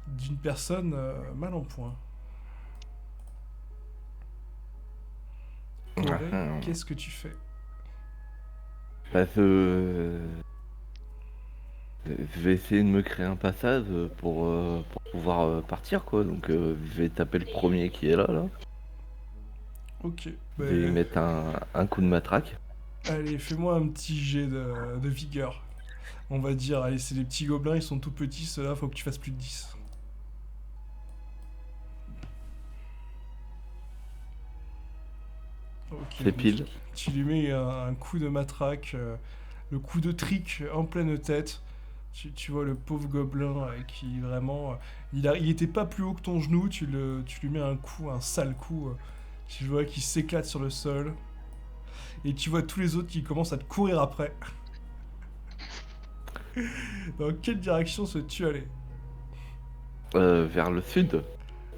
d'une personne mal en point. Corée, qu'est-ce que tu fais? Bah, je vais essayer de me créer un passage pour pouvoir partir, quoi. Donc, je vais taper le premier qui est là. Ok. Je vais lui mettre un coup de matraque. Allez, fais-moi un petit jet de vigueur. On va dire, allez, c'est les petits gobelins, ils sont tout petits, ceux-là, faut que tu fasses plus de 10. Ok, C'est donc pile. tu lui mets un coup de matraque, le coup de trick en pleine tête. Tu vois le pauvre gobelin qui vraiment... il était pas plus haut que ton genou, tu lui mets un coup, un sale coup. Tu vois qu'il s'éclate sur le sol. Et tu vois tous les autres qui commencent à te courir après. Dans quelle direction souhaites-tu aller? Vers le sud.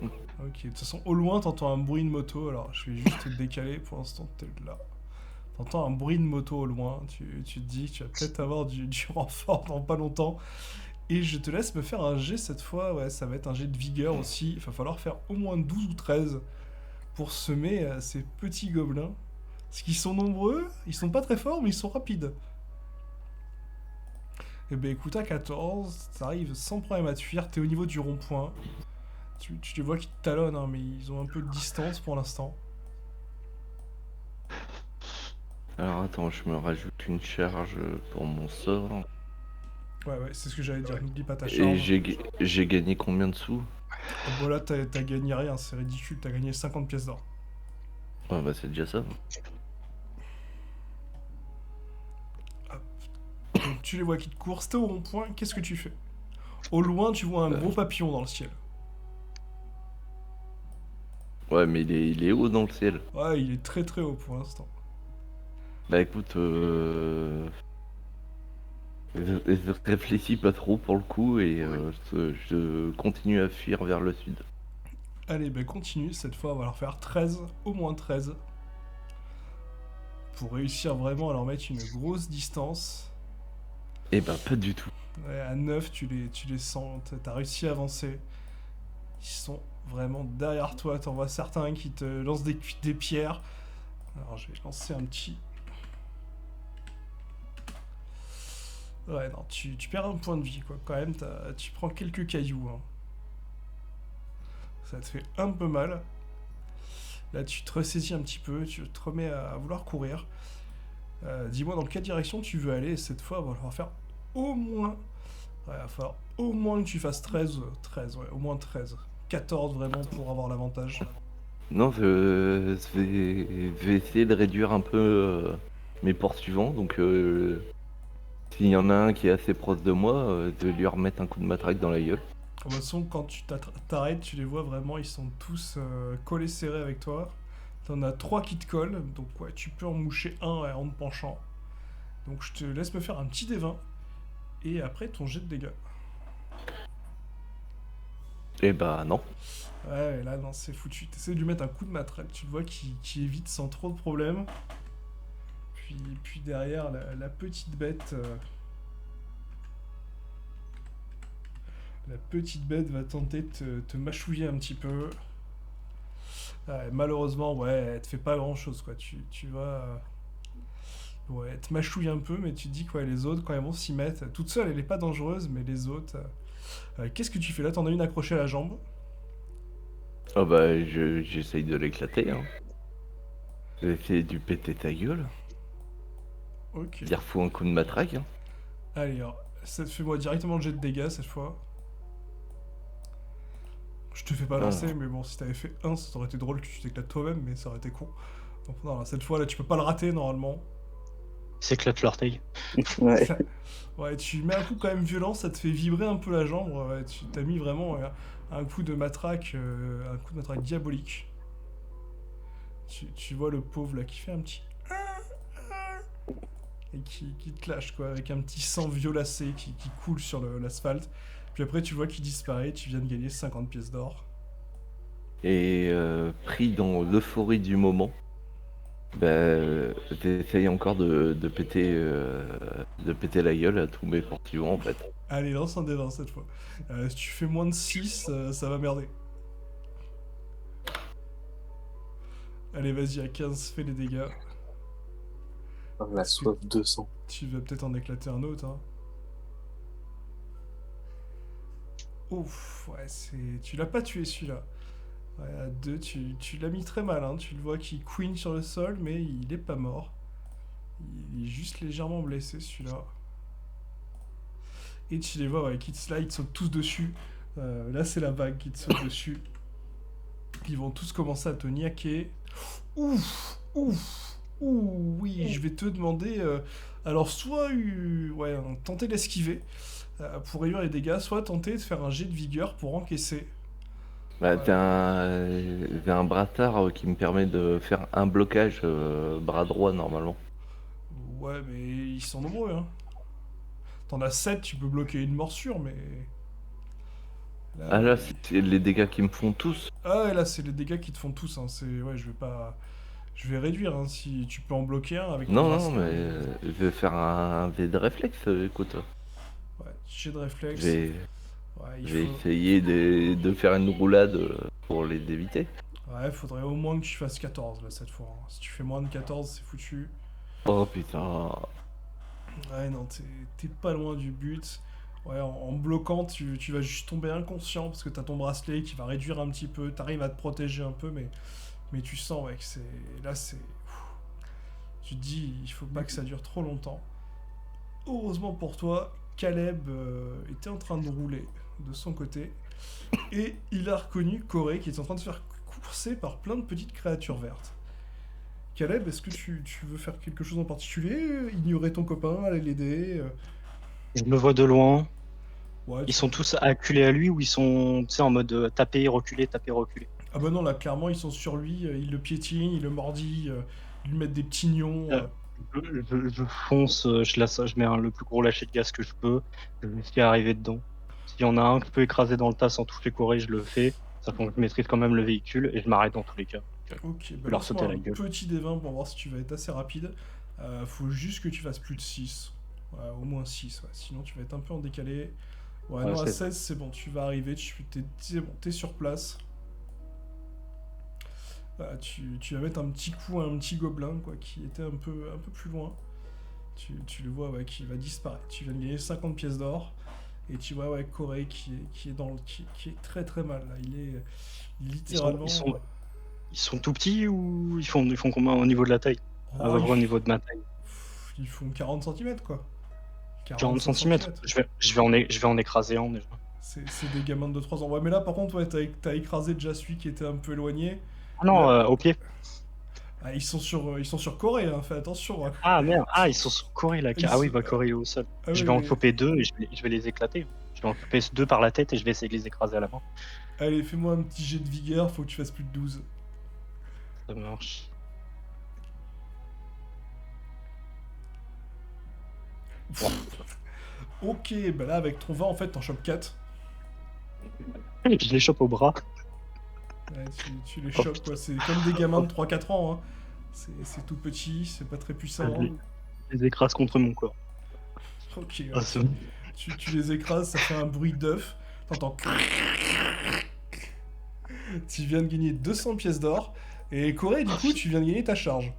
Ok, de toute façon, au loin, t'entends un bruit de moto. Alors, je vais juste te décaler pour l'instant, t'es là. T'entends un bruit de moto au loin. Tu te dis que tu vas peut-être avoir du renfort dans pas longtemps. Et je te laisse me faire un jet cette fois. Ouais, ça va être un jet de vigueur aussi. Il va falloir faire au moins 12 ou 13 pour semer ces petits gobelins. Parce qu'ils sont nombreux, ils sont pas très forts, mais ils sont rapides. Et ben écoute, à 14, t'arrives sans problème à te fuir. T'es au niveau du rond-point. Tu les vois qui te talonnent, hein, mais ils ont un peu de distance pour l'instant. Alors attends, je me rajoute une charge pour mon sort. Ouais, c'est ce que j'allais dire. N'oublie pas ta Et charge. j'ai gagné combien de sous? Bon, là, t'as gagné rien, c'est ridicule. T'as gagné 50 pièces d'or. Ouais, bah c'est déjà ça. Donc, tu les vois qui te courent. Si t'es au rond-point, qu'est-ce que tu fais? Au loin, tu vois un gros papillon dans le ciel. Ouais, mais il est haut dans le ciel. Ouais, il est très très haut pour l'instant. Bah écoute, je réfléchis pas trop pour le coup et je continue à fuir vers le sud. Allez, ben continue. Cette fois, on va leur faire 13, au moins 13. Pour réussir vraiment à leur mettre une grosse distance. Et bah pas du tout. Ouais, à 9, tu les sens. T'as réussi à avancer. Ils sont vraiment derrière toi. T'en vois certains qui te lancent des pierres. Alors, je vais lancer un petit... Ouais, non, tu perds un point de vie, quoi. Quand même, tu prends quelques cailloux. Hein. Ça te fait un peu mal. Là, tu te ressaisis un petit peu, tu te remets à vouloir courir. Dis-moi dans quelle direction tu veux aller. Et cette fois, on va falloir faire au moins... Ouais, il va falloir au moins que tu fasses 13. 13, ouais, au moins 13. 14 vraiment pour avoir l'avantage. Non, je vais essayer de réduire un peu mes poursuivants. Donc s'il y en a un qui est assez proche de moi, je vais lui remettre un coup de matraque dans la gueule. De toute façon, quand tu t'arrêtes, tu les vois vraiment, ils sont tous collés serrés avec toi. T'en as 3 qui te collent, donc ouais, tu peux en moucher un en te penchant. Donc je te laisse me faire un petit D20, et après ton jet de dégâts. Et bah non. Ouais, là, non, c'est foutu. T'essaies de lui mettre un coup de matraque, tu le vois qui évite sans trop de problèmes. Puis derrière, la petite bête... La petite bête va tenter de te mâchouiller un petit peu. Ouais, malheureusement, ouais, elle te fait pas grand chose, quoi. Tu vas. Ouais, elle te mâchouille un peu, mais tu te dis quoi, les autres, quand elles vont s'y mettre. Toute seule, elle est pas dangereuse, mais les autres. Qu'est-ce que tu fais là? T'en as une accrochée à la jambe. Ah bah j'essaye de l'éclater. Hein. Je vais essayer de lui péter ta gueule. Ok. Dire fou un coup de matraque. Hein. Allez, alors, ça te fait moi directement le jet de dégâts cette fois. Je te fais pas lancer, mais bon, si t'avais fait 1, ça aurait été drôle que tu t'éclates toi-même, mais ça aurait été con. Donc, non, là, cette fois, là, tu peux pas le rater normalement. S'éclate l'orteil. Ouais. Ouais, tu mets un coup quand même violent, ça te fait vibrer un peu la jambe. Ouais, tu t'as mis vraiment un coup de matraque, diabolique. Tu vois le pauvre là qui fait un petit et qui te lâche quoi, avec un petit sang violacé qui coule sur l'asphalte. Puis après tu vois qu'il disparaît, tu viens de gagner 50 pièces d'or. Et pris dans l'euphorie du moment, bah, j'essaye encore de péter la gueule à tous mes poursuivants en fait. Allez, lance un D20 cette fois. Si tu fais moins de 6, ça va merder. Allez, vas-y, à 15, fais les dégâts. La soif de sang. Tu vas peut-être en éclater un autre, hein. Ouf, ouais, tu l'as pas tué celui-là. Ouais, à 2, tu l'as mis très mal, hein. Tu le vois qui queen sur le sol, mais il est pas mort. Il est juste légèrement blessé celui-là. Et tu les vois, ouais, qui te slide, ils sautent tous dessus. Là, c'est la vague qui te saute dessus. Ils vont tous commencer à te niaquer. Ouf, ouf, ouh, oui, je vais te demander. Alors, soit ouais, tenter d'esquiver pour réduire les dégâts, soit tenter de faire un jet de vigueur pour encaisser. Bah, j'ai un brassard qui me permet de faire un blocage bras droit normalement. Ouais, mais ils sont nombreux, hein. T'en as 7, tu peux bloquer une morsure, mais. Ah là, c'est les dégâts qui me font tous. Ah ouais, là, c'est les dégâts qui te font tous, hein. Ouais, je vais réduire, hein, si tu peux en bloquer un avec ton Non, bracelet. mais je vais faire un V de réflexe, écoute. Ouais, Jet de réflexe. Je vais, Ouais, je vais essayer de faire une roulade pour les éviter. Ouais, faudrait au moins que tu fasses 14 là cette fois, hein. Si tu fais moins de 14, c'est foutu. Oh putain. Ouais, non, t'es pas loin du but. Ouais, en bloquant, tu vas juste tomber inconscient parce que t'as ton bracelet qui va réduire un petit peu. T'arrives à te protéger un peu, mais tu sens, ouais, que c'est. Là, c'est. Tu te dis, il faut pas que ça dure trop longtemps. Heureusement pour toi, Caleb était en train de rouler de son côté. Et il a reconnu Corée qui est en train de se faire courser par plein de petites créatures vertes. Caleb, est-ce que tu veux faire quelque chose en particulier? Ignorer ton copain, aller l'aider? Je me vois de loin. Ouais, Ils sont tous acculés à lui ou ils sont, tu sais, en mode taper, reculer, taper, reculer. Ah bah non, là, clairement, ils sont sur lui, ils le piétinent, ils le mordillent, ils lui mettent des petits nions. Euh, je fonce, je mets le plus gros lâcher de gaz que je peux. Je vais essayer d'arriver dedans. S'il y en a un que je peux écraser dans le tas sans toucher Corée, je le fais. Sachant que je maîtrise quand même le véhicule et je m'arrête dans tous les cas. Ok, bah leur lance-moi sauter à la un gueule. petit D20 pour voir si tu vas être assez rapide. Faut juste que tu fasses plus de 6. Ouais, au moins 6, ouais. Sinon tu vas être un peu en décalé. Ouais, Ouais, non, à c'est- 16, c'est bon, tu vas arriver, c'est bon, t'es sur place. Tu vas mettre un petit coup à un petit gobelin, quoi, qui était un peu plus loin. Tu le vois, ouais, qui va disparaître. Tu viens de gagner 50 pièces d'or. Et tu vois, ouais, Corée qui est très très mal, là. Il est littéralement... Ils sont tout petits ou ils font combien au niveau de la taille? À peu Oh, près au niveau de ma taille. ils font 40 cm, quoi. 40 45 cm. centimètres. Je vais en écraser un déjà. C'est des gamins de 3 ans. Ouais, mais là, par contre, ouais, t'as écrasé déjà celui qui était un peu éloigné. Ah non, Là- au pied. Ah, ils sont sur Corée, hein, fais attention, hein. Ah merde, ah ils sont sur Corée là. Ils Ah oui, sont- bah Corée est au sol. Ah Je oui, vais en mais- choper deux et je vais les éclater. Je vais en choper deux par la tête et je vais essayer de les écraser à la main. Allez, fais-moi un petit jet de vigueur, faut que tu fasses plus de 12. Ça marche. Ok, bah là, avec ton 20, en fait, t'en chopes 4. Je les chope au bras. Ouais, tu les Oh, chopes, quoi. C'est comme des gamins de 3-4 ans, hein. C'est tout petit, c'est pas très puissant. Je les écrase contre mon corps. Ok, ouais, Ah, c'est bon. tu les écrases, ça fait un bruit d'œuf. T'entends. Tu viens de gagner 200 pièces d'or. Et Corée, du coup, tu viens de gagner ta charge.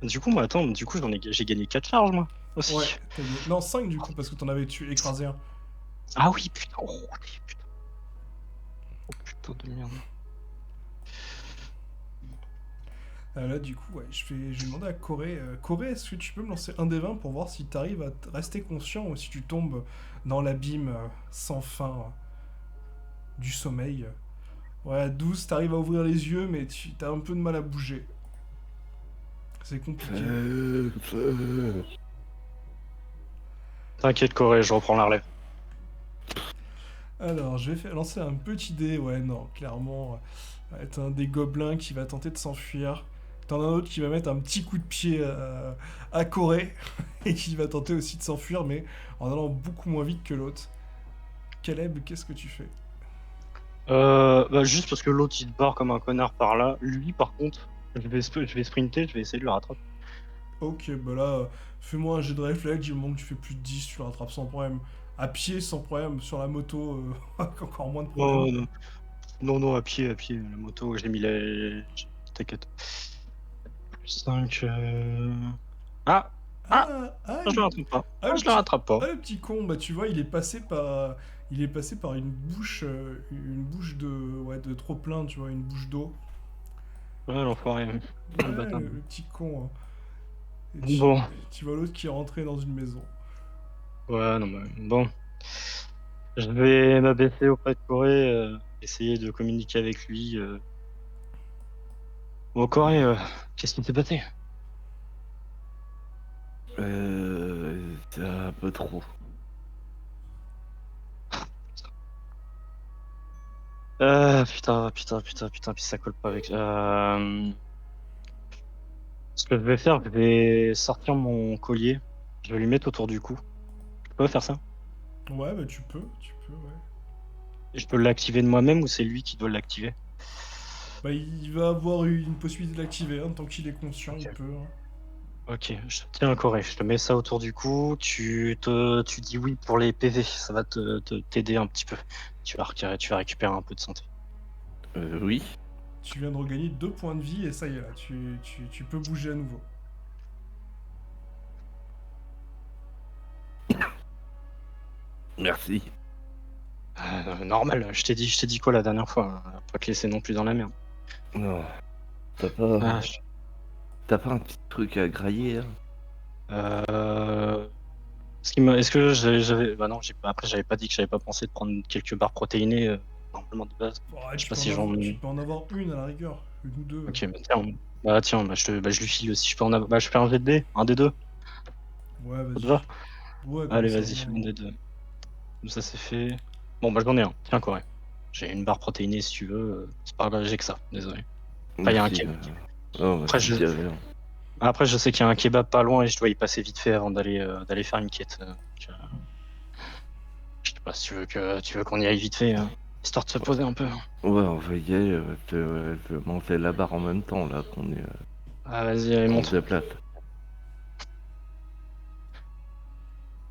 Du coup, moi, attends, du coup, j'ai gagné 4 charges, moi, aussi. Ouais, non, 5 du coup, parce que t'en avais écrasé un. Ah oui, putain. Oh, putain. Oh, putain de merde. Là, du coup, ouais, je vais demander à Corée. Corée, est-ce que tu peux me lancer un des 20 pour voir si t'arrives à rester conscient ou si tu tombes dans l'abîme sans fin du sommeil? Ouais, à 12, t'arrives à ouvrir les yeux, mais t'as un peu de mal à bouger. C'est compliqué. T'inquiète, Corée, je reprends la relève. Alors, je vais lancer un petit dé. Ouais, non, clairement, t'as un des gobelins qui va tenter de s'enfuir. T'en as un autre qui va mettre un petit coup de pied à Corée et qui va tenter aussi de s'enfuir, mais en allant beaucoup moins vite que l'autre. Caleb, qu'est-ce que tu fais? Bah, juste parce que l'autre il se barre comme un connard par là. Lui, par contre, je vais sprinter, je vais essayer de le rattraper. Ok, bah là, fais-moi un jet de réflexe, du moment que tu fais plus de 10, tu le rattrapes sans problème. À pied, sans problème, sur la moto, encore moins de problème. Non, à pied, la moto, j'ai mis les. T'inquiète. Plus 5. Ah, je le rattrape pas. ah, Je le rattrape pas. Ah, le petit con, bah tu vois, il est passé par une bouche de, ouais, de trop plein, tu vois, une bouche d'eau. Ouais, l'enfoiré. Ouais, Le bâtard. le petit con, hein. Et Bon. tu vois l'autre qui est rentré dans une maison. Ouais, non, mais bon. Je vais m'abaisser auprès de Corée, essayer de communiquer avec lui. Bon, Corée, qu'est-ce qui s'est passé? C'est un peu trop. Putain, puis ça colle pas avec. Ce que je vais faire, je vais sortir mon collier, je vais lui mettre autour du cou. Je peux faire ça? Ouais, bah tu peux, ouais. Et je peux l'activer de moi-même ou c'est lui qui doit l'activer? Bah il va avoir eu une possibilité de l'activer, hein, tant qu'il est conscient, Ok. il peut, hein. Ok, je tiens un Corée, je te mets ça autour du cou, tu dis oui pour les PV, ça va t'aider un petit peu. Tu vas récupérer un peu de santé. Oui. Tu viens de regagner 2 points de vie et ça y est là, tu peux bouger à nouveau. Merci. Normal, je t'ai dit quoi la dernière fois, hein, pas te laisser non plus dans la merde. Non. T'as pas, Ah, t'as pas un petit truc à grailler, hein? euh... Est-ce que j'avais... Bah non, après j'avais pas dit que j'avais pas pensé de prendre quelques barres protéinées, normalement de base. Ouais, Je sais pas si j'en... tu peux en avoir une à la rigueur, une ou deux. Ok, tiens, je lui file si je peux en avoir... Bah je fais un jet de dés, un des deux, Ouais, ça te vas-y. va? Ouais, comme Allez, ça, vas-y, au un moins. des deux. Comme ça c'est fait. Bon bah j'en ai un, tiens Corée. J'ai une barre protéinée si tu veux, c'est pas grave, j'ai que ça, désolé. Après, il y a un Merci. kebab. Oh, Après, c'est déjà bien. Après, je sais qu'il y a un kebab pas loin et je dois y passer vite fait avant d'aller faire une quête. Je sais pas si tu veux qu'on y aille vite fait, histoire de se poser un peu. Ouais, on va y aller, te monter la barre en même temps, là, qu'on est, Ah, vas-y, allez, on monte. se déplace.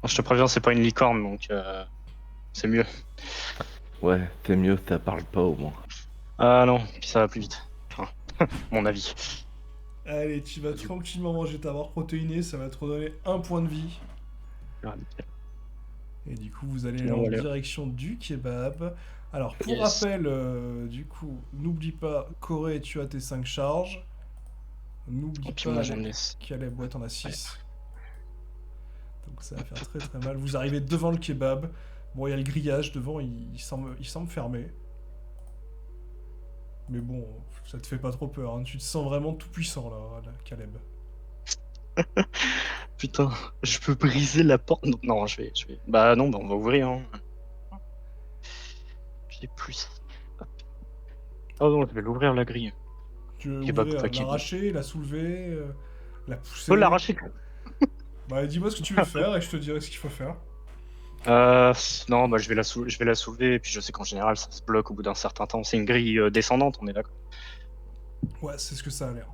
Je te préviens, c'est pas une licorne, donc c'est mieux. Ouais, c'est mieux, ça parle pas au moins. Ah non, puis ça va plus vite. Enfin, mon avis. Allez, tu vas tranquillement manger ta barre protéinée, ça va te redonner 1 point de vie. Ah, Et du coup, vous allez Sinon, en voilà. direction du kebab. Alors, pour Yes. rappel, du coup, n'oublie pas, Corée, tu as tes 5 charges. N'oublie Et puis pas, moi, j'en laisse. Caleb, ouais, t'en as 6. Donc ça va faire très très mal. Vous arrivez devant le kebab. Bon, il y a le grillage devant, il semble fermé. Mais bon, ça te fait pas trop peur, hein. Tu te sens vraiment tout puissant là, Caleb. Putain, je peux briser la porte. Non, je vais. Bah non, bah on va ouvrir. Hein. J'ai plus. Hop. Oh non, je vais l'ouvrir la grille. Tu veux Kebab ouvrir, tranquille. l'arracher, la soulever, la Je pousser. peux l'arracher. Bah dis-moi ce que tu veux faire et je te dirai ce qu'il faut faire. Non, bah je vais la soulever et puis je sais qu'en général ça se bloque au bout d'un certain temps. C'est une grille descendante, on est d'accord. Ouais, c'est ce que ça a l'air.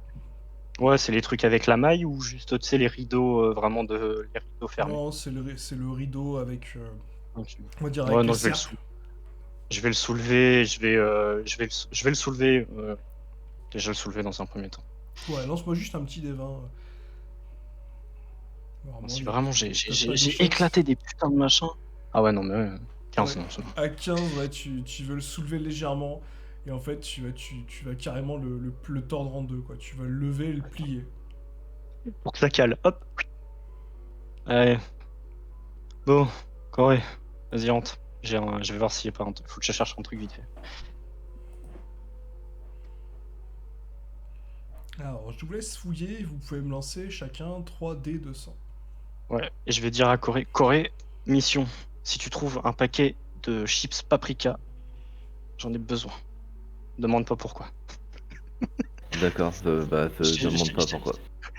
Ouais, c'est les trucs avec la maille ou juste tu sais les rideaux vraiment les rideaux fermés. Non, c'est le rideau avec, Ok. on va dire Ouais, avec non, les je vais le cercles. Je vais le soulever, je vais le soulever. Déjà le soulever dans un premier temps. Ouais, lance-moi juste un petit des 20. Normalement, Si il y a- vraiment t'as pas de j'ai chance. éclaté des putains de machins. Ah ouais, non, mais 15, Ouais. non, c'est bon. À 15, ouais, tu veux le soulever légèrement. Et en fait, tu vas carrément le tordre en deux, quoi. Tu vas le lever et le plier. Pour que ça cale, hop. Allez. Bon, Corée, vas-y, rentre. Je vais voir s'il y a pas un truc. Faut que je cherche un truc vite fait. Alors, je vous laisse fouiller. Vous pouvez me lancer chacun 3D200. Ouais, et je vais dire à Corée, mission. Si tu trouves un paquet de chips paprika, j'en ai besoin. Demande pas pourquoi. D'accord, bah, Je- te demande je- pas je- pourquoi.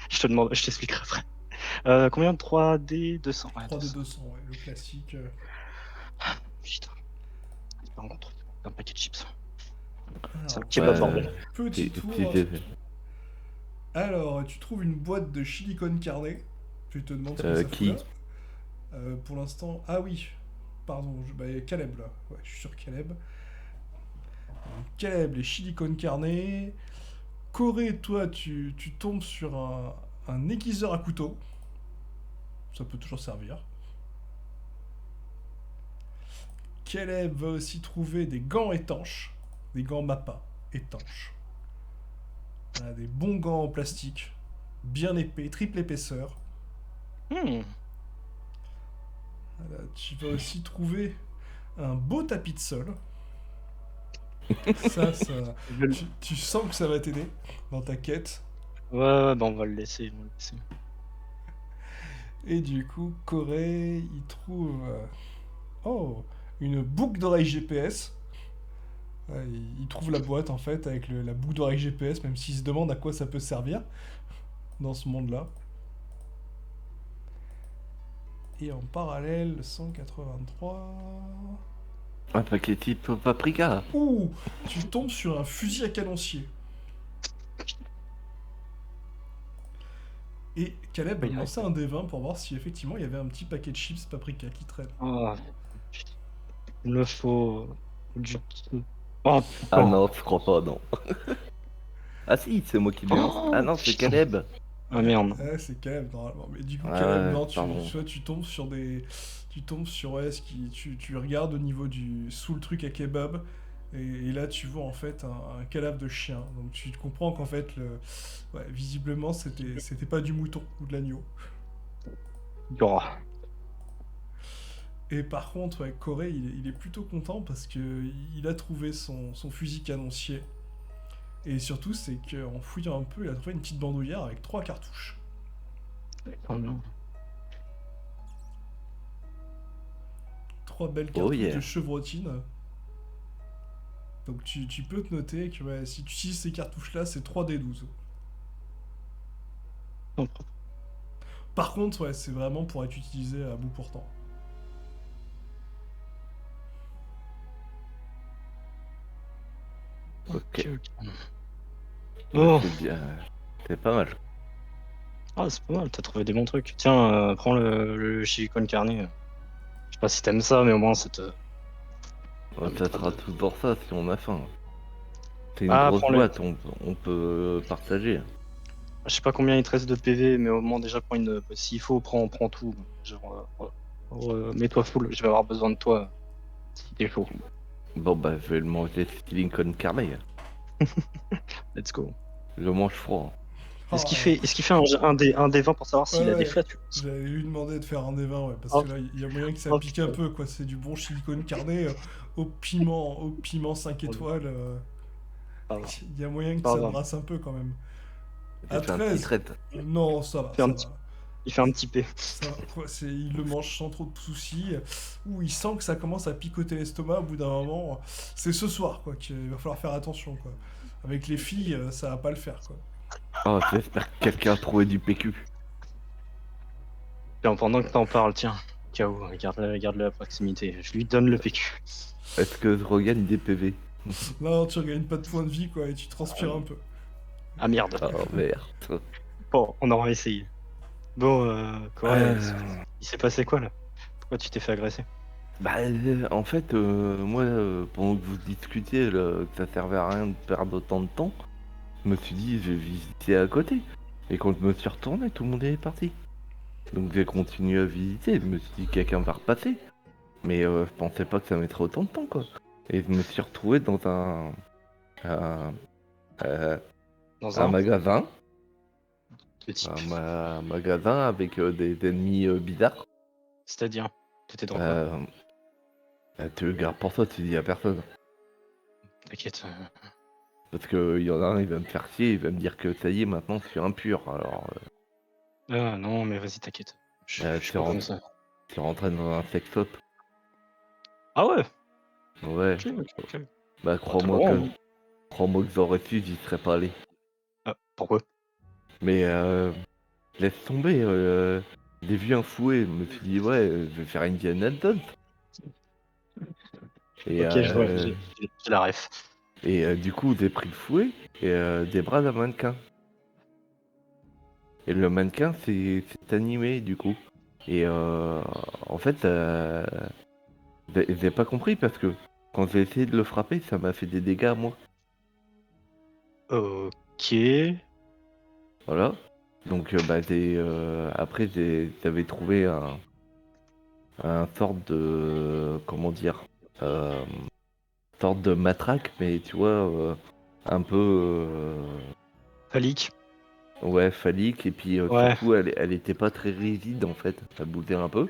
je t'expliquerai après. Combien de 3D 200? Ouais, 3D200, ouais, le classique. Putain. C'est pas un truc, un paquet de chips. C'est un Alors, kebab Ouais, bordel. petit petit tour. GG. Alors, tu trouves une boîte de chili con carne. Je te demande ce que ça fout qui là. Pour l'instant. Ah oui, pardon, bah, Caleb là. Ouais, je suis sur Caleb. Donc, Caleb, les chili con carne. Corée, toi, tu tombes sur un aiguiseur à couteau. Ça peut toujours servir. Caleb va aussi trouver des gants étanches. Des gants Mappa étanches. Voilà, des bons gants en plastique. Bien épais, triple épaisseur. Hmm. Voilà, tu vas aussi trouver un beau tapis de sol. Ça, tu sens que ça va t'aider dans ta quête. Ouais, bah on va le laisser. Et du coup, Corée, il trouve une boucle d'oreille GPS. Ouais, il trouve la boîte en fait avec la boucle d'oreille GPS, même s'il se demande à quoi ça peut servir dans ce monde-là. Et en parallèle, 183. Un paquet type paprika. Ouh, tu tombes sur un fusil à canoncier. Et Caleb va Oui, me lancer un D20 pour voir si effectivement il y avait un petit paquet de chips paprika qui traîne. Ah, il me faut du... Oh, Ah oh. non, je crois pas, non. Ah si, c'est moi qui l'ai lancé. Ah non, c'est Putain. Caleb. Ah merde. Ouais, c'est Caleb normalement. Mais du coup, Ouais, Caleb, ouais, non, pardon. tu vois, tu tombes sur des. Tu tombes sur ouais, tu regardes au niveau du. Sous le truc à kebab. Et là, tu vois en fait un cadavre de chien. Donc tu comprends qu'en fait, ouais, visiblement, c'était pas du mouton ou de l'agneau. Oh. Et par contre, ouais, Corée, il est plutôt content parce que il a trouvé son fusil canoncier. Et surtout, c'est qu'en fouillant un peu, il a trouvé une petite bandoulière avec 3 cartouches. Oh non. 3 belles Oh cartouches de yeah. chevrotine. Donc tu peux te noter que ouais, si tu utilises ces cartouches-là, c'est 3D12. Non. Par contre, ouais, c'est vraiment pour être utilisé à bout portant. Ok. Oh. C'est bien. C'est pas mal. Ah, c'est pas mal, t'as trouvé des bons trucs. Tiens, prends le chili con carne. Je sais pas si t'aimes ça, mais au moins ça te... Ouais, mais ça trop sera de- tout pour ça si on a faim. C'est une Ah, grosse prends-le. boîte, on peut partager. Je sais pas combien il te reste de PV, mais au moins déjà prends une. S'il faut, prends tout. Genre, mets-toi full, je vais avoir besoin de toi si t'es chaud. Bon bah je vais le manger ce Lincoln Carne. Let's go. Je le mange froid. Ah, Est-ce qu'il fait un des 20 pour savoir s'il a ouais, des flatulence? j'allais lui demander de faire un des 20, ouais, parce Oh, que là, il y a moyen que ça oh, pique un peu, quoi. C'est du bon silicone carné au piment 5 oh, étoiles. pas grave. Il y a moyen que Pas ça grave. brasse un peu quand même. J'ai À fait un petit 13, traite. non, ça va, Il fait ça un va. Il fait un petit P. Ça va. Ouais, il le mange sans trop de soucis. Ou il sent que ça commence à picoter l'estomac au bout d'un moment. C'est ce soir, quoi, qu'il va falloir faire attention, quoi. Avec les filles, ça va pas le faire, quoi. Oh, j'espère que quelqu'un a trouvé du PQ. Tiens, pendant que t'en parles, tiens. Ciao, regarde-le à proximité. Je lui donne le PQ. Est-ce que je regagne des PV? Là, tu regagnes pas de points de vie, quoi, et tu transpires un peu. Ah merde. Oh merde. Bon, on aura essayé. Bon, quoi, Euh, il s'est passé quoi là? Pourquoi tu t'es fait agresser? Bah en fait, moi, pendant que vous discutiez là, que ça servait à rien de perdre autant de temps, je me suis dit je vais visiter à côté. Et quand je me suis retourné, tout le monde est parti. Donc j'ai continué à visiter, je me suis dit quelqu'un va repasser. Mais je pensais pas que ça mettrait autant de temps quoi. Et je me suis retrouvé dans un, euh, Dans un un magasin. de type. Un magasin avec des ennemis bizarres. C'est-à-dire, t'étais dans quoi? Tu le gardes pour toi, tu dis à personne. T'inquiète. Parce que y en a un, il va me faire chier, il va me dire que ça y est, maintenant je suis impur. Alors, Ah non, mais vas-y, t'inquiète. Je suis tu pas comme ça. rentres dans un sex shop. Ah ouais? Ouais, Ok, ok, ok. bah T'as le droit, hein. crois-moi que j'aurais su, j'y serais pas allé. Ah, pourquoi? Mais laisse tomber, j'ai vu un fouet, je me suis dit ouais, je vais faire Indiana Jones. Et, Ok, je vois, j'ai la ref. du coup, j'ai pris le fouet et des bras d'un mannequin. Et le mannequin, c'est animé du coup. Et en fait, j'ai pas compris parce que quand j'ai essayé de le frapper, ça m'a fait des dégâts à moi. Ok. Voilà. Donc bah après j'avais trouvé un sorte de comment dire sorte de matraque, mais tu vois un peu Phallique. ouais phallique et puis Ouais. surtout elle était pas très rigide en fait, ça bougeait un peu.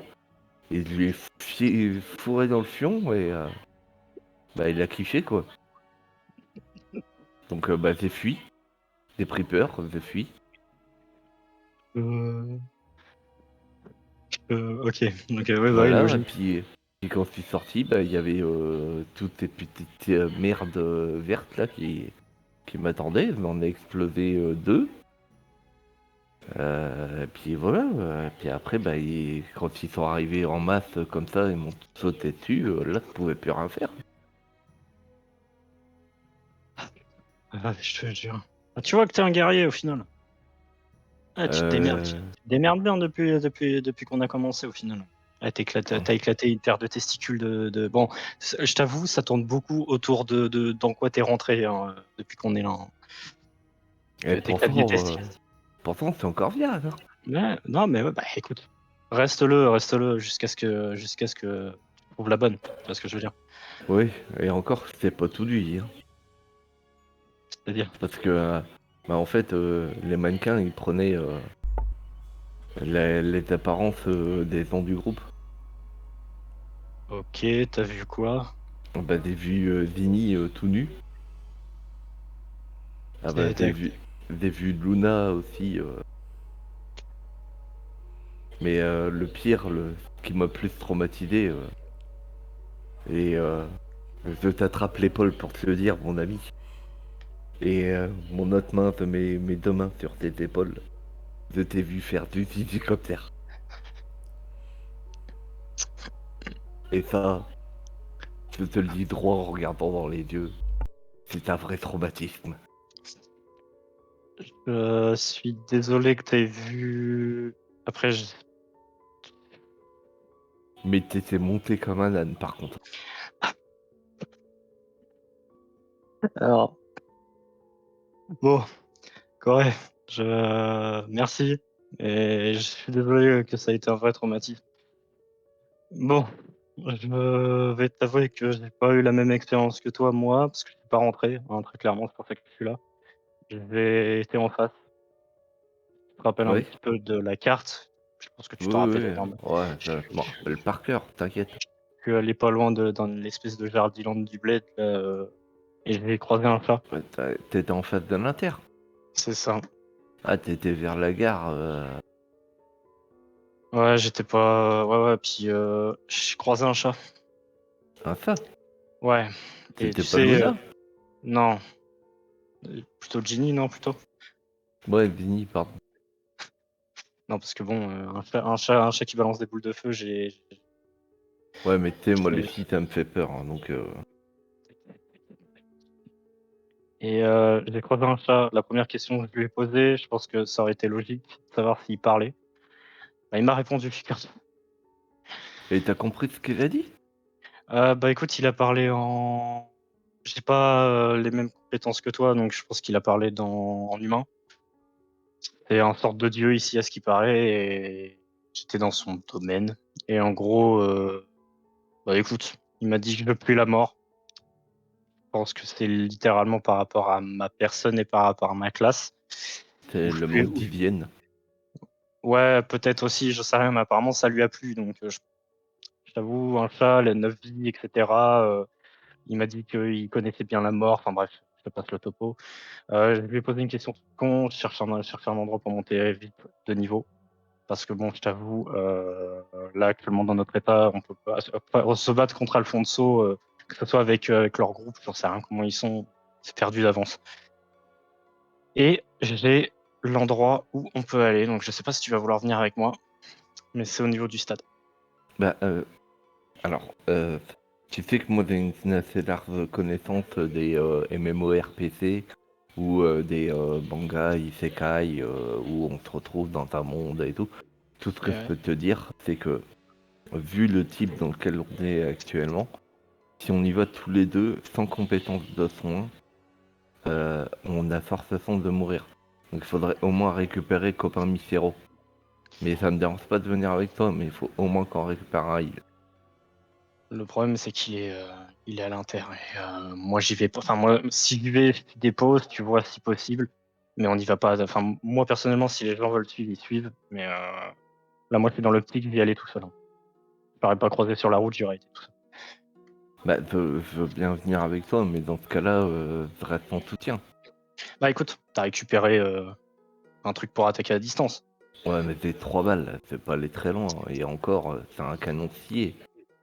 Et je lui ai fourré dans le fion et bah il a cliché quoi. Donc bah j'ai fui, j'ai pris peur, j'ai fui. Euh... ok. Ok, ouais, bah oui, Voilà, et logique. puis quand je suis sorti, bah il y avait toutes ces petites merdes vertes là qui m'attendaient, j'en ai explosé deux. Et puis voilà, puis après bah quand ils sont arrivés en masse comme ça, ils m'ont sauté dessus, là je pouvais plus rien faire. Ah, je te jure. Ah, tu vois que t'es un guerrier au final. Ah, tu te Euh, démerdes. Tu te démerdes bien depuis qu'on a commencé au final. Ah, t'as éclaté une paire de testicules de... Bon, je t'avoue, ça tourne beaucoup autour de dans quoi t'es rentré hein, depuis qu'on est là. Hein. Et T'éclates des pourtant, testicules. pourtant c'est encore bien. Hein. Ouais, non, mais ouais, bah écoute, reste-le jusqu'à ce que tu trouves la bonne. Tu vois ce que je veux dire? Oui, et encore, c'est pas tout lui. Hein. C'est-à-dire, Parce que, bah, en fait, les mannequins, ils prenaient les apparences des gens du groupe. ok, t'as vu quoi? Bah, j'ai vu Vinny tout nu. Ah bah, T'as- j'ai vu Luna aussi. Mais le pire, ce qui m'a plus traumatisé, et je t'attrape l'épaule pour te le dire, mon ami. Et mon autre main te met mes deux mains sur tes épaules. Je t'ai vu faire du hélicoptère. Et ça, je te le dis droit en regardant dans les yeux. C'est un vrai traumatisme. Je suis désolé que t'aies vu. Après, Mais t'étais monté comme un âne par contre. alors, bon, correct. Merci. Et je suis désolé que ça a été un vrai traumatisme. Bon, je vais t'avouer que j'ai pas eu la même expérience que toi, moi, parce que je suis pas rentré, hein, très clairement, c'est pour ça que je suis là. J'ai été en face. Je te rappelle un Oui, petit peu de la carte. Je pense que tu oui, t'en rappelles oui. énormément. Ouais, je m'en rappelle par cœur, t'inquiète. Je suis allé pas loin dans l'espèce de jardiland du bled, là, et j'ai croisé un chat. Ouais, t'étais en face de l'Inter. C'est ça. Ah, t'étais vers la gare. Ouais, j'étais pas. Ouais, ouais, puis j'ai croisé un chat. Ah, ça. Ouais. Et C'était tu pas sais, Luna? non. Plutôt Ginny, non, plutôt? Ouais, Vinny, pardon. Non, parce que bon, un chat qui balance des boules de feu, Ouais, mais tu sais, moi, les j'ai- filles, ça me fait peur. Hein, donc, Et j'ai croisé un chat. La première question que je lui ai posée, je pense que ça aurait été logique de savoir s'il parlait. Bah, il m'a répondu. Et t'as compris ce qu'elle a dit? Bah écoute, il a parlé en. J'ai pas les mêmes compétences que toi, donc je pense qu'il a parlé en humain. C'est un sorte de dieu ici, à ce qui paraît, et j'étais dans son domaine. Et en gros, bah écoute, il m'a dit que je veux plus la mort. Je pense que c'est littéralement par rapport à ma personne et par rapport à ma classe. C'est Ou je le plus- monde ou- qui vienne. Ouais, peut-être aussi, je sais rien, mais apparemment ça lui a plu. Donc je t'avoue, un chat, les 9 vies, etc. Il m'a dit qu'il connaissait bien la mort. Enfin bref, je te passe le topo. Je lui ai posé une question con, je cherchais un endroit pour monter vite de niveau. Parce que bon, je t'avoue, là actuellement dans notre état, on peut pas se battre contre Alfonso, que ce soit avec leur groupe, j'en sais rien comment ils sont, c'est perdu d'avance. Et j'ai l'endroit où on peut aller, donc je sais pas si tu vas vouloir venir avec moi, mais c'est au niveau du stade. Bah, alors, tu sais que moi, j'ai une assez large connaissance des MMORPG ou des mangas, isekai, où on se retrouve dans un monde et tout. Tout ce que je Ouais. peux te dire, c'est que, vu le type dans lequel on est actuellement, si on y va tous les deux sans compétence de soins, on a forcément de mourir. Donc il faudrait au moins récupérer Copain Micero. Mais ça me dérange pas de venir avec toi, mais il faut au moins qu'on récupère un heal. Le problème, c'est qu'il est à l'inter. Et, moi, j'y vais pas. Enfin, moi, si j'y vais, je dépose, tu vois, si possible. Mais on n'y va pas. Enfin, moi, personnellement, si les gens veulent suivre, ils suivent. Mais là, moi, je suis dans l'optique d'y aller tout seul. Hein. Je n'aurais pas croisé sur la route, j'aurais été tout seul. Bah, je veux bien venir avec toi, mais dans ce cas-là, je reste en soutien. Bah, écoute, t'as récupéré un truc pour attaquer à distance. Ouais, mais c'est 3 balles, c'est pas aller très loin. Et encore, c'est un canon scié.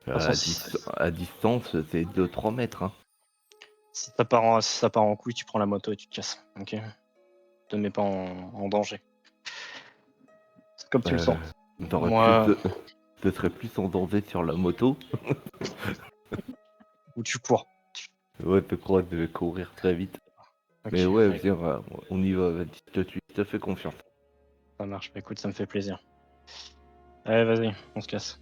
De toute façon, À distance, c'est 2-3 mètres. Hein. si ça part en couille, tu prends la moto et tu te casses. Ok? Te mets pas en danger. C'est comme tu le sens. T'aurais plus Moi, de... Ce serait plus en danger sur la moto. où tu cours. Ouais, je crois que je vais courir très vite. Ok, Mais ouais, ouais, viens, on y va, vas-y, je te fais confiance. Ça marche, bah, écoute, ça me fait plaisir. Allez, vas-y, on se casse.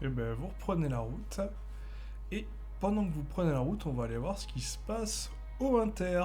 Et ben vous reprenez la route. Et pendant que vous prenez la route, on va aller voir ce qui se passe au Inter.